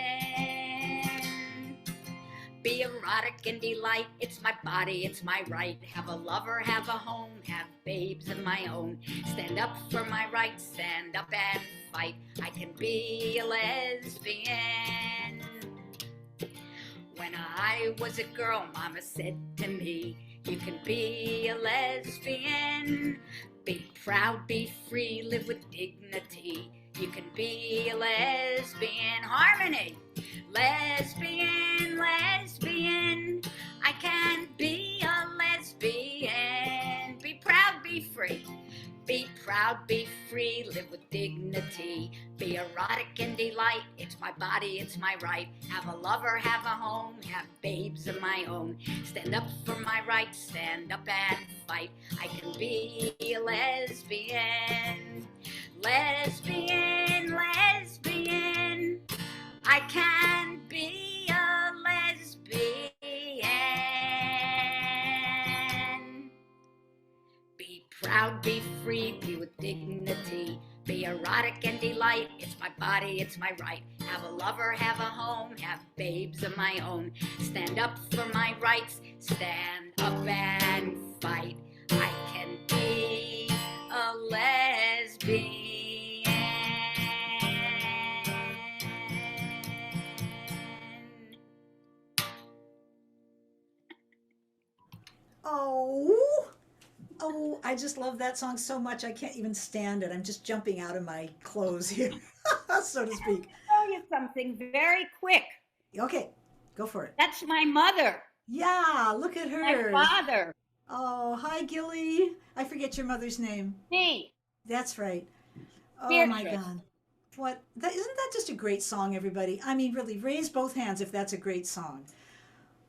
Be erotic and delight, it's my body, it's my right. Have a lover, have a home, have babes of my own. Stand up for my rights, stand up and fight. I can be a lesbian. When I was a girl, Mama said to me, you can be a lesbian. Be proud, be free, live with dignity. You can be a lesbian. Harmony. Lesbian, lesbian, I can be a lesbian. Be proud, be free. Be proud, be free, live with dignity. Be erotic and delight, it's my body, it's my right. Have a lover, have a home, have babes of my own. Stand up for my rights, stand up and fight. I can be a lesbian. Lesbian, lesbian, I can be a lesbian. Be proud, be free, be with dignity. Be erotic and delight. It's my body, it's my right. Have a lover, have a home, have babes of my own. Stand up for my rights, stand up and fight. I can be a lesbian. Oh, I just love that song so much. I can't even stand it. I'm just jumping out of my clothes here, so to speak. Tell you something very quick. Okay, go for it. That's my mother, Yeah, look at my her. father, Oh, hi, Gilly. I forget your mother's name. me. That's right. Oh my Beatrice. God. Isn't that just a great song, everybody? I mean, really, raise both hands if that's a great song.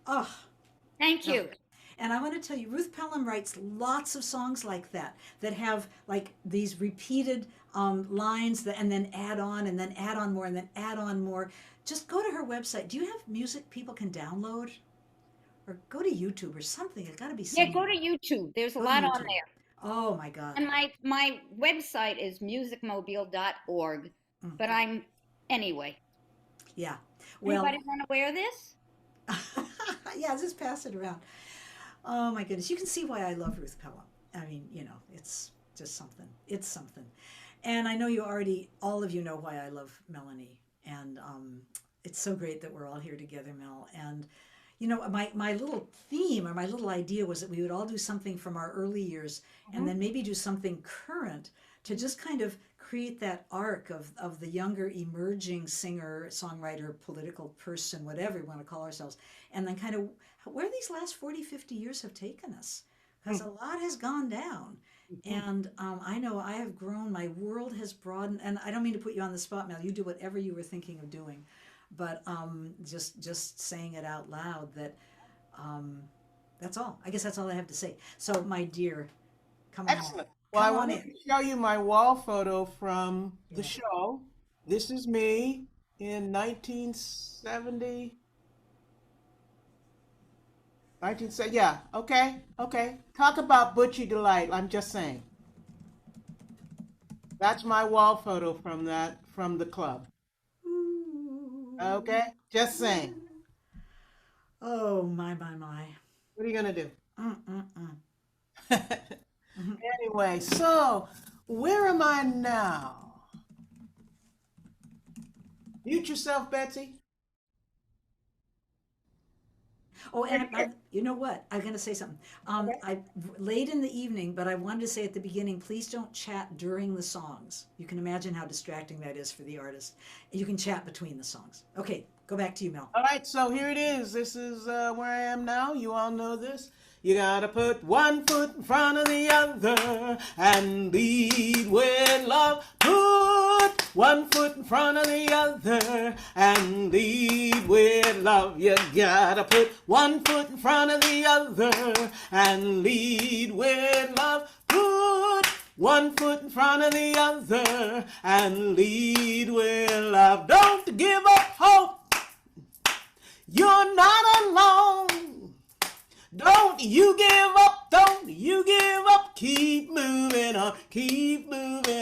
Oh, Thank you. and I want to tell you, Ruth Pelham writes lots of songs like that have like these repeated lines and then add on and then add on more and then add on more. Just go to her website. Do you have music people can download? Or go to YouTube or something. It's got to be Yeah, something. go to YouTube. There's a Go to lot on YouTube. there. Oh my God. And my website is musicmobile.org. But anyway. Yeah. Well, Anybody want to wear this? yeah, just pass it around. Oh my goodness. You can see why I love Ruth Pelham. I mean, it's just something. It's something. And I know all of you know why I love Melanie. And it's so great that we're all here together, Mel. And my little theme or my little idea was that we would all do something from our early years and then maybe do something current to just kind of create that arc of the younger emerging singer, songwriter, political person, whatever we want to call ourselves, and then kind of where these last 40, 50 years have taken us. Because a lot has gone down. And I know I have grown, my world has broadened, and I don't mean to put you on the spot, Mel, you do whatever you were thinking of doing. But just saying it out loud that that's all. I guess that's all I have to say. So, my dear, come on. Excellent. Well, I wanted to show you my wall photo from the show. This is me in 1970. Yeah, okay. Talk about Butchie Delight. I'm just saying. That's my wall photo from the club. Okay, just saying. Oh, my. What are you gonna do? Anyway, so where am I now? Mute yourself, Betsy. Oh, and you know what? I'm going to say something. Late in the evening, but I wanted to say at the beginning, please don't chat during the songs. You can imagine how distracting that is for the artist. You can chat between the songs. Okay, go back to you, Mel. All right, so here it is. This is where I am now. You all know this. You gotta put one foot in front of the other and lead with love. Put one foot in front of the other and lead with love. You gotta put one foot in front of the other and lead with love. Put one foot in front of the other and lead with love. Don't give up hope. You're not alone. Don't you give up, don't you give up, keep moving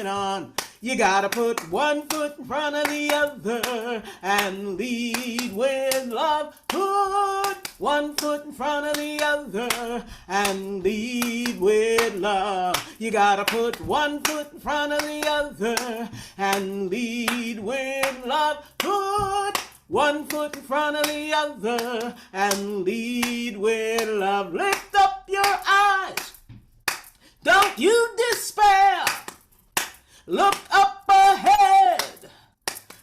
on. You gotta put one foot in front of the other and lead with love. Put one foot in front of the other and lead with love. You gotta put one foot in front of the other and lead with love. Put one foot in front of the other and lead with love. Lift up your eyes. Don't you despair. Look up ahead.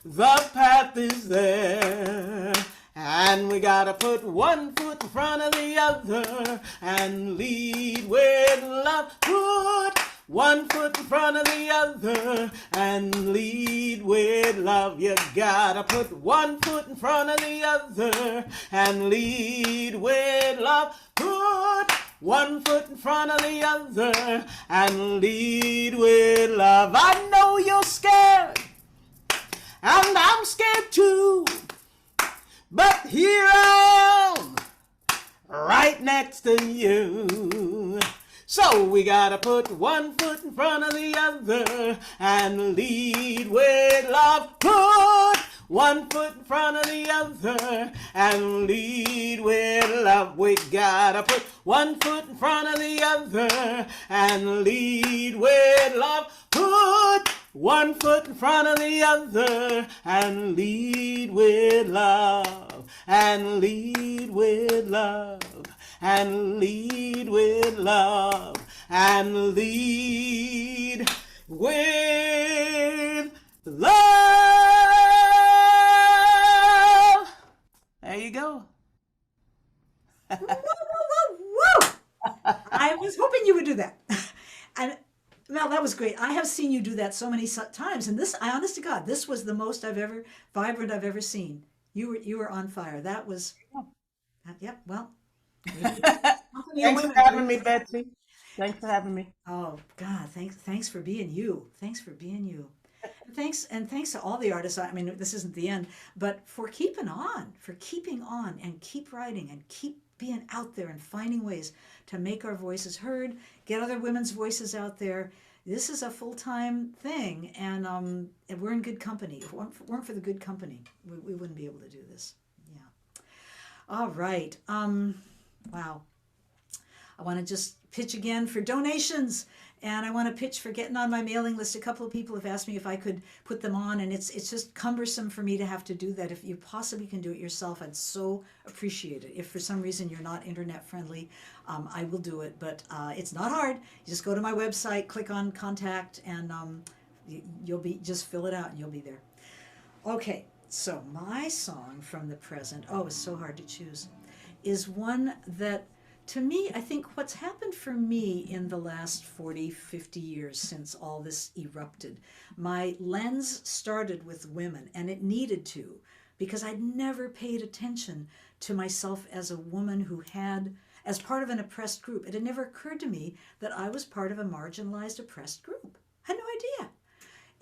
The path is there. And we gotta put one foot in front of the other and lead with love. Put one foot in front of the other and lead with love. You gotta put one foot in front of the other and lead with love. Put one foot in front of the other and lead with love. I know you're scared and I'm scared too, but here I am right next to you. So we gotta put one foot in front of the other and lead with love. Put one foot in front of the other and lead with love. We gotta put one foot in front of the other and lead with love. Put one foot in front of the other and lead with love. And lead with love. And lead with love. And lead with love. There you go. Whoa, whoa, whoa, whoa! I was hoping you would do that. And Mel, that was great. I have seen you do that so many times, and this, I honest to God, this was the most vibrant I've ever seen. You were on fire. That was, yep. Well, Thanks for having me, Betsy. Thanks for having me. oh God, thanks for being you. Thanks for being you. And thanks to all the artists. I mean, this isn't the end, but for keeping on, and keep writing and keep being out there and finding ways to make our voices heard, get other women's voices out there. This is a full-time thing, and we're in good company. If it weren't for the good company, we wouldn't be able to do this. Yeah. All right. Wow. I want to just pitch again for donations, and I want to pitch for getting on my mailing list. A couple of people have asked me if I could put them on, and it's just cumbersome for me to have to do that. If you possibly can do it yourself, I'd so appreciate it. If for some reason you're not internet friendly, I will do it, but it's not hard. You just go to my website, click on contact, and just fill it out, and you'll be there. Okay, so my song from the present, it's so hard to choose, is one that, to me, I think what's happened for me in the last 40, 50 years since all this erupted, my lens started with women, and it needed to, because I'd never paid attention to myself as a woman who had, as part of an oppressed group. It had never occurred to me that I was part of a marginalized, oppressed group. I had no idea.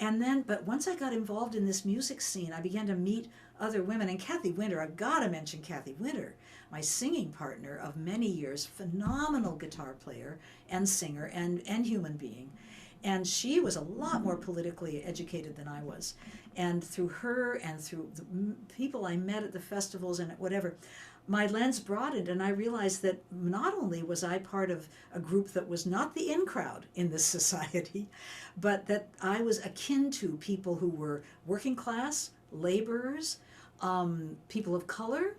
And then, but once I got involved in this music scene, I began to meet other women. And Kathy Winter, I've got to mention Kathy Winter, my singing partner of many years, phenomenal guitar player and singer and human being. And she was a lot more politically educated than I was. And through her and through the people I met at the festivals and whatever, my lens broadened, and I realized that not only was I part of a group that was not the in crowd in this society, but that I was akin to people who were working class, laborers, people of color,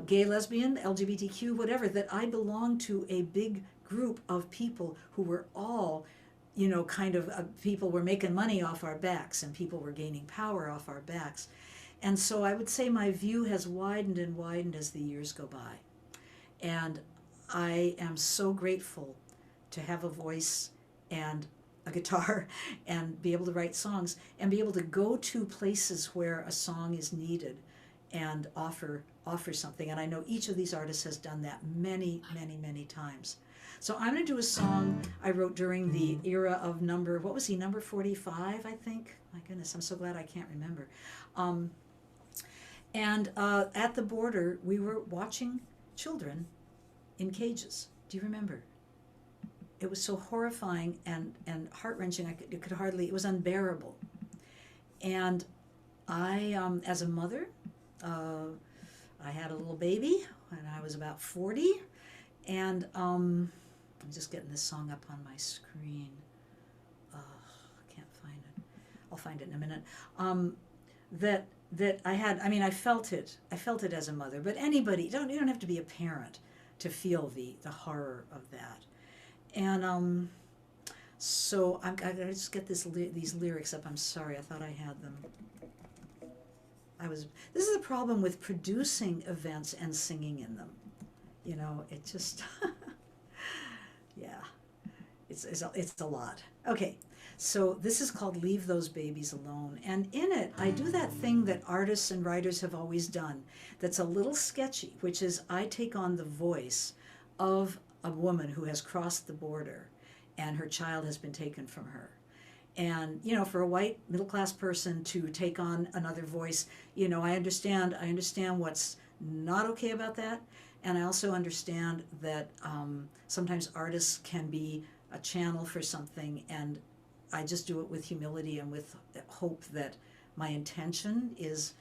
gay, lesbian, LGBTQ, whatever, that I belonged to a big group of people who were all, kind of people were making money off our backs, and people were gaining power off our backs. And so I would say my view has widened and widened as the years go by. And I am so grateful to have a voice and a guitar and be able to write songs and be able to go to places where a song is needed and offer something. And I know each of these artists has done that many, many, many times. So I'm going to do a song I wrote during the era of number 45, I think? My goodness, I'm so glad I can't remember. And at the border, we were watching children in cages. Do you remember? It was so horrifying and heart-wrenching. It was unbearable. And I, as a mother, I had a little baby when I was about 40. And I'm just getting this song up on my screen. I can't find it. I'll find it in a minute. That I had, I felt it as a mother, but anybody, you don't have to be a parent to feel the horror of that. And so I gotta just get these lyrics up. I'm sorry, I thought I had them. This is the problem with producing events and singing in them. It just, yeah, it's a lot. Okay. So this is called Leave Those Babies Alone. And in it, I do that thing that artists and writers have always done that's a little sketchy, which is I take on the voice of a woman who has crossed the border and her child has been taken from her. And, for a white middle-class person to take on another voice, I understand what's not okay about that. And I also understand that sometimes artists can be a channel for something, and I just do it with humility and with hope that my intention is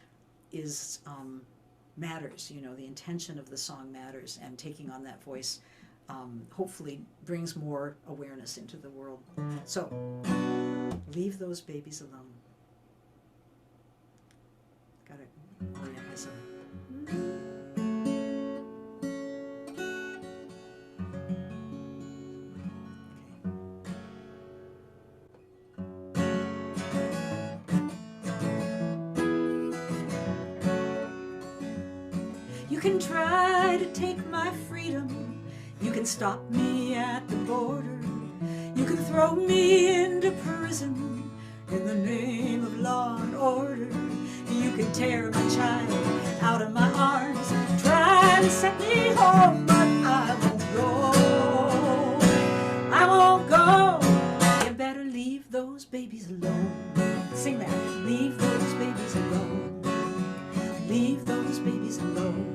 matters. You know, the intention of the song matters, and taking on that voice hopefully brings more awareness into the world. So, leave those babies alone. Got it. Orient myself. You can try to take my freedom. You can stop me at the border. You can throw me into prison in the name of law and order. You can tear my child out of my arms, try to set me home, but I won't go. I won't go. You better leave those babies alone. Sing that. Leave those babies alone. Leave those babies alone.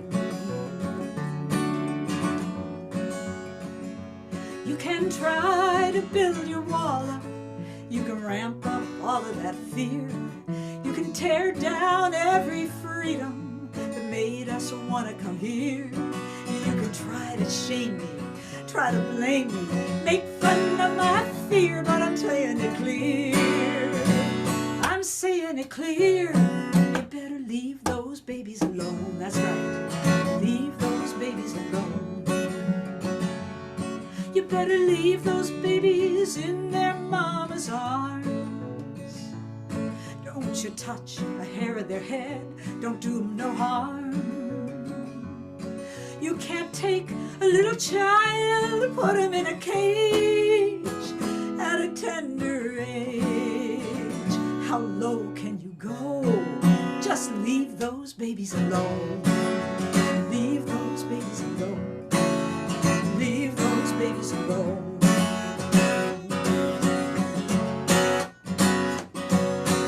You can try to build your wall up. You can ramp up all of that fear. You can tear down every freedom that made us want to come here. You can try to shame me, try to blame me, make fun of my fear, but I'm saying it clear. I'm saying it clear. You better leave those babies alone. That's right. Leave those babies alone. You better leave those babies in their mama's arms. Don't you touch a hair of their head. Don't do them no harm. You can't take a little child and put him in a cage at a tender age. How low can you go? Just leave those babies alone. Leave those babies alone. Leave those babies alone.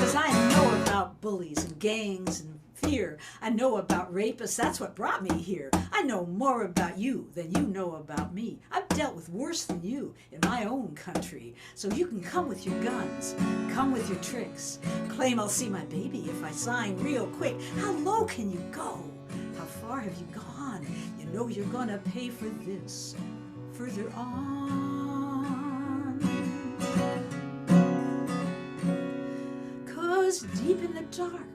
Cause I know about bullies and gangs and fear. I know about rapists, that's what brought me here. I know more about you than you know about me. I've dealt with worse than you in my own country. So you can come with your guns, come with your tricks. Claim I'll see my baby if I sign real quick. How low can you go? How far have you gone? You know you're gonna pay for this further on. 'Cause deep in the dark,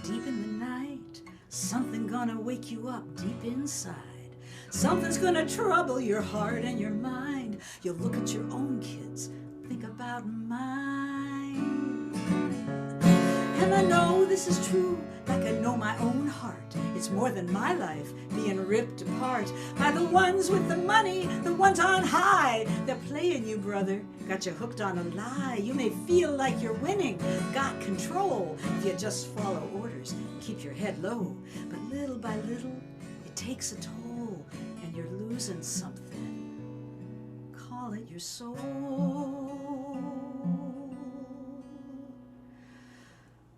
deep in the night, something gonna wake you up deep inside. Something's gonna trouble your heart and your mind. You'll look at your own kids, think about mine. And I know this is true, like I know my own heart. It's more than my life being ripped apart by the ones with the money, the ones on high. They're playing you, brother, got you hooked on a lie. You may feel like you're winning, got control, if you just follow orders, keep your head low. But little by little, it takes a toll, and you're losing something. Call it your soul.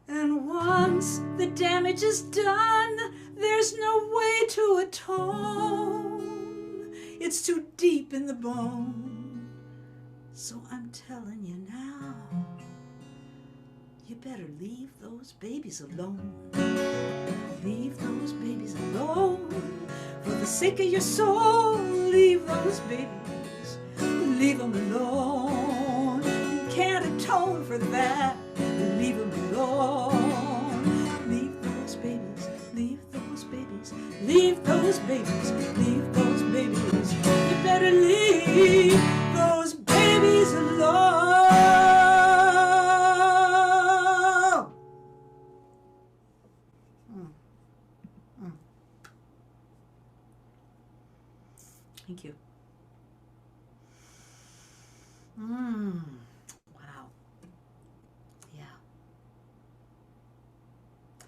And once the damage is done, there's no way to atone. It's too deep in the bone. So I'm telling you now, you better leave those babies alone. Leave those babies alone. For the sake of your soul, leave those babies. Leave them alone. You can't atone for that. Leave them alone. Leave those babies. Leave those babies. Leave those babies. Leave those babies. You better leave those babies alone. Thank you. Wow. Yeah. I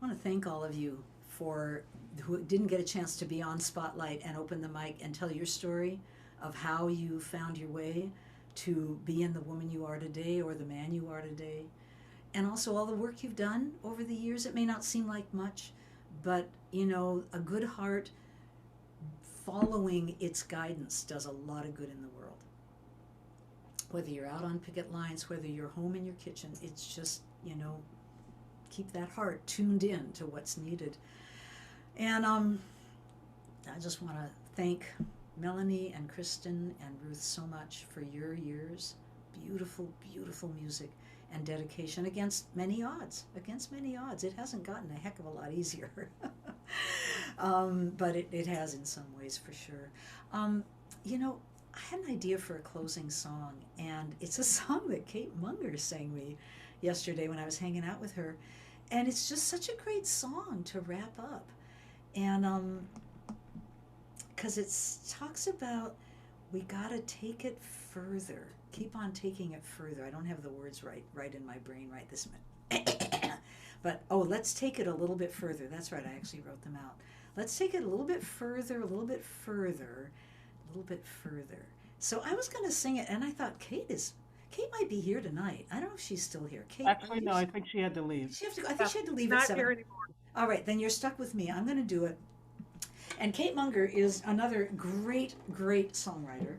want to thank all of you for who didn't get a chance to be on Spotlight and open the mic and tell your story of how you found your way to being the woman you are today or the man you are today. And also all the work you've done over the years. It may not seem like much, but you know, a good heart following its guidance does a lot of good in the world. Whether you're out on picket lines, whether you're home in your kitchen, it's just, you know, keep that heart tuned in to what's needed. And I just want to thank Melanie and Kristen and Ruth so much for your years. Beautiful, beautiful music and dedication against many odds. Against many odds. It hasn't gotten a heck of a lot easier. But it has in some ways for sure. You know, I had an idea for a closing song, and it's a song that Kate Munger sang me yesterday when I was hanging out with her. And it's just such a great song to wrap up. And because it talks about we got to take it further. Keep on taking it further. I don't have the words right in my brain right this minute. But, let's take it a little bit further. That's right, I actually wrote them out. Let's take it a little bit further, a little bit further, a little bit further. So I was going to sing it, and I thought, Kate might be here tonight. I don't know if she's still here. Kate, Actually, no, I think she had to leave. She have to go. I think she had to leave at Not 7. here anymore. All right, then you're stuck with me. I'm going to do it. And Kate Munger is another great, great songwriter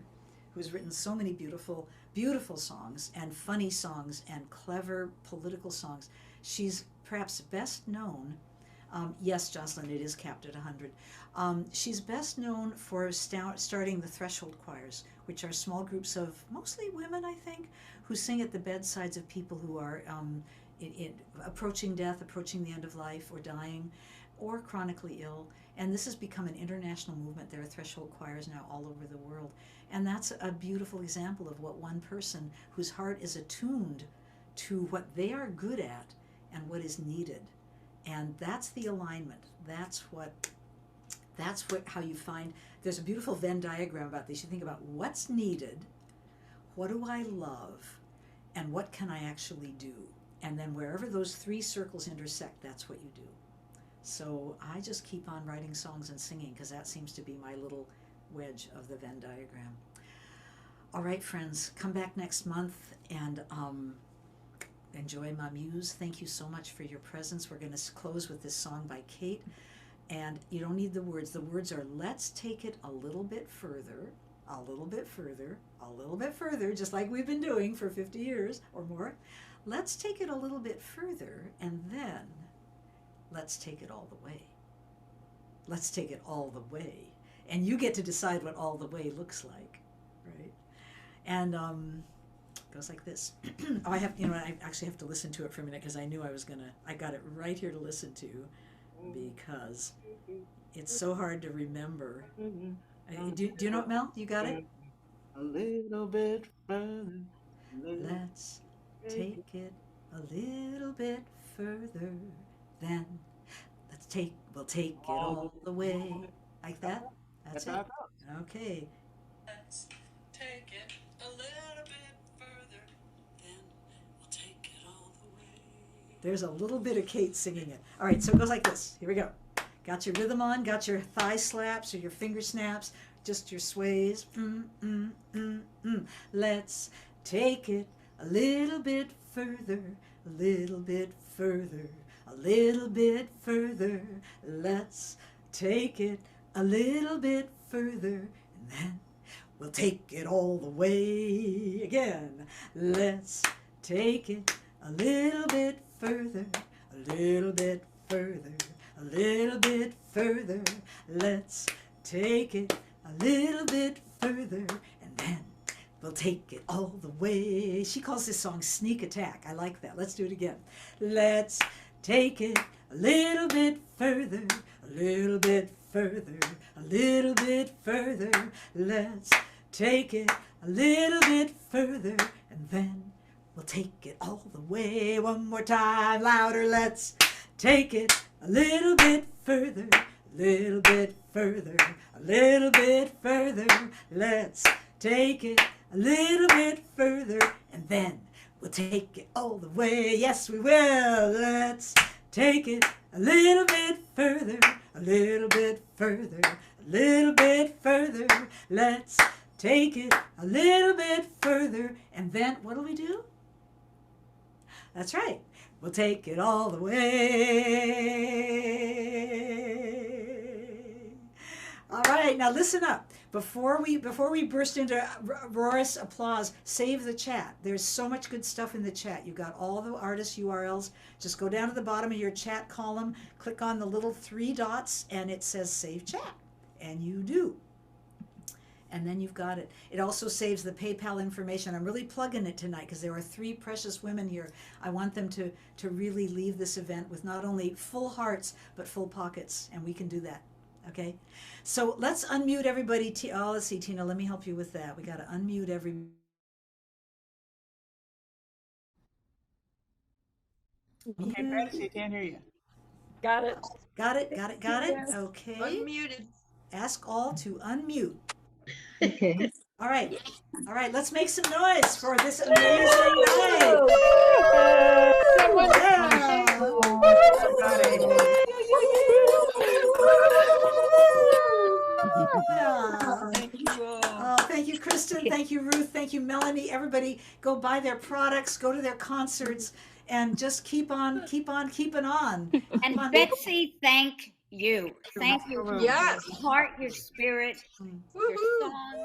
who's written so many beautiful, beautiful songs and funny songs and clever political songs. She's perhaps best known, yes, Jocelyn, it is capped at 100. She's best known for starting the Threshold Choirs, which are small groups of mostly women, I think, who sing at the bedsides of people who are approaching death, approaching the end of life, or dying, or chronically ill. And this has become an international movement. There are Threshold Choirs now all over the world. And that's a beautiful example of what one person whose heart is attuned to what they are good at and what is needed. And that's the alignment. That's how you find, there's a beautiful Venn diagram about this. You think about what's needed, what do I love, and what can I actually do? And then wherever those 3 circles intersect, that's what you do. So I just keep on writing songs and singing because that seems to be my little wedge of the Venn diagram. All right, friends, come back next month and enjoy my muse. Thank you so much for your presence. We're going to close with this song by Kate. And you don't need the words. The words are, let's take it a little bit further, a little bit further, a little bit further, just like we've been doing for 50 years or more. Let's take it a little bit further, and then let's take it all the way. Let's take it all the way. And you get to decide what all the way looks like, right? And it goes like this. I actually have to listen to it for a minute because I knew I got it right here to listen to because it's so hard to remember. Do you know it, Mel? You got it? A little bit further. Let's take it a little bit further, then we'll take it all the way. Like that? That's it. Okay. Let's take it a little bit further, then we'll take it all the way. There's a little bit of Kate singing it. All right, so it goes like this. Here we go. Got your rhythm on, got your thigh slaps or your finger snaps, just your sways. Let's take it a little bit further, a little bit further, a little bit further. Let's take it a little bit further, and then we'll take it all the way again. Let's take it a little bit further, a little bit further, a little bit further. Let's take it a little bit further, and then we'll take it all the way. She calls this song Sneak Attack. I like that. Let's do it again. Let's take it a little bit further, a little bit further, a little bit further. Let's take it a little bit further, and then we'll take it all the way. One more time, louder. Let's take it a little bit further, a little bit further, a little bit further. Let's take it a little bit further, and then we'll take it all the way. Yes, we will. Let's take it a little bit further, a little bit further, a little bit further. Let's take it a little bit further, and then what do? That's right. We'll take it all the way. All right, now listen up. Before we burst into roarous applause, save the chat. There's so much good stuff in the chat. You got all the artist URLs. Just go down to the bottom of your chat column, click on the little 3 dots, and it says save chat. And you do. And then you've got it. It also saves the PayPal information. I'm really plugging it tonight because there are 3 precious women here. I want them to really leave this event with not only full hearts, but full pockets. And we can do that. Okay? So let's unmute everybody. Oh, let's see, Tina, let me help you with that. We got to unmute everybody. Okay, Betsy, I can't hear you. Got it. Got it, got it, got it. Yes. Okay. Unmuted. Ask all to unmute. Okay. All right. All right, let's make some noise for this amazing night. Thank you all. Oh, thank you, Kristen. Thank you, Ruth. Thank you, Melanie. Everybody, go buy their products, go to their concerts, and just keep on keeping on. And Keep on. Betsy, thank you. Thank you for Yes. your heart, your spirit, your Woohoo. song,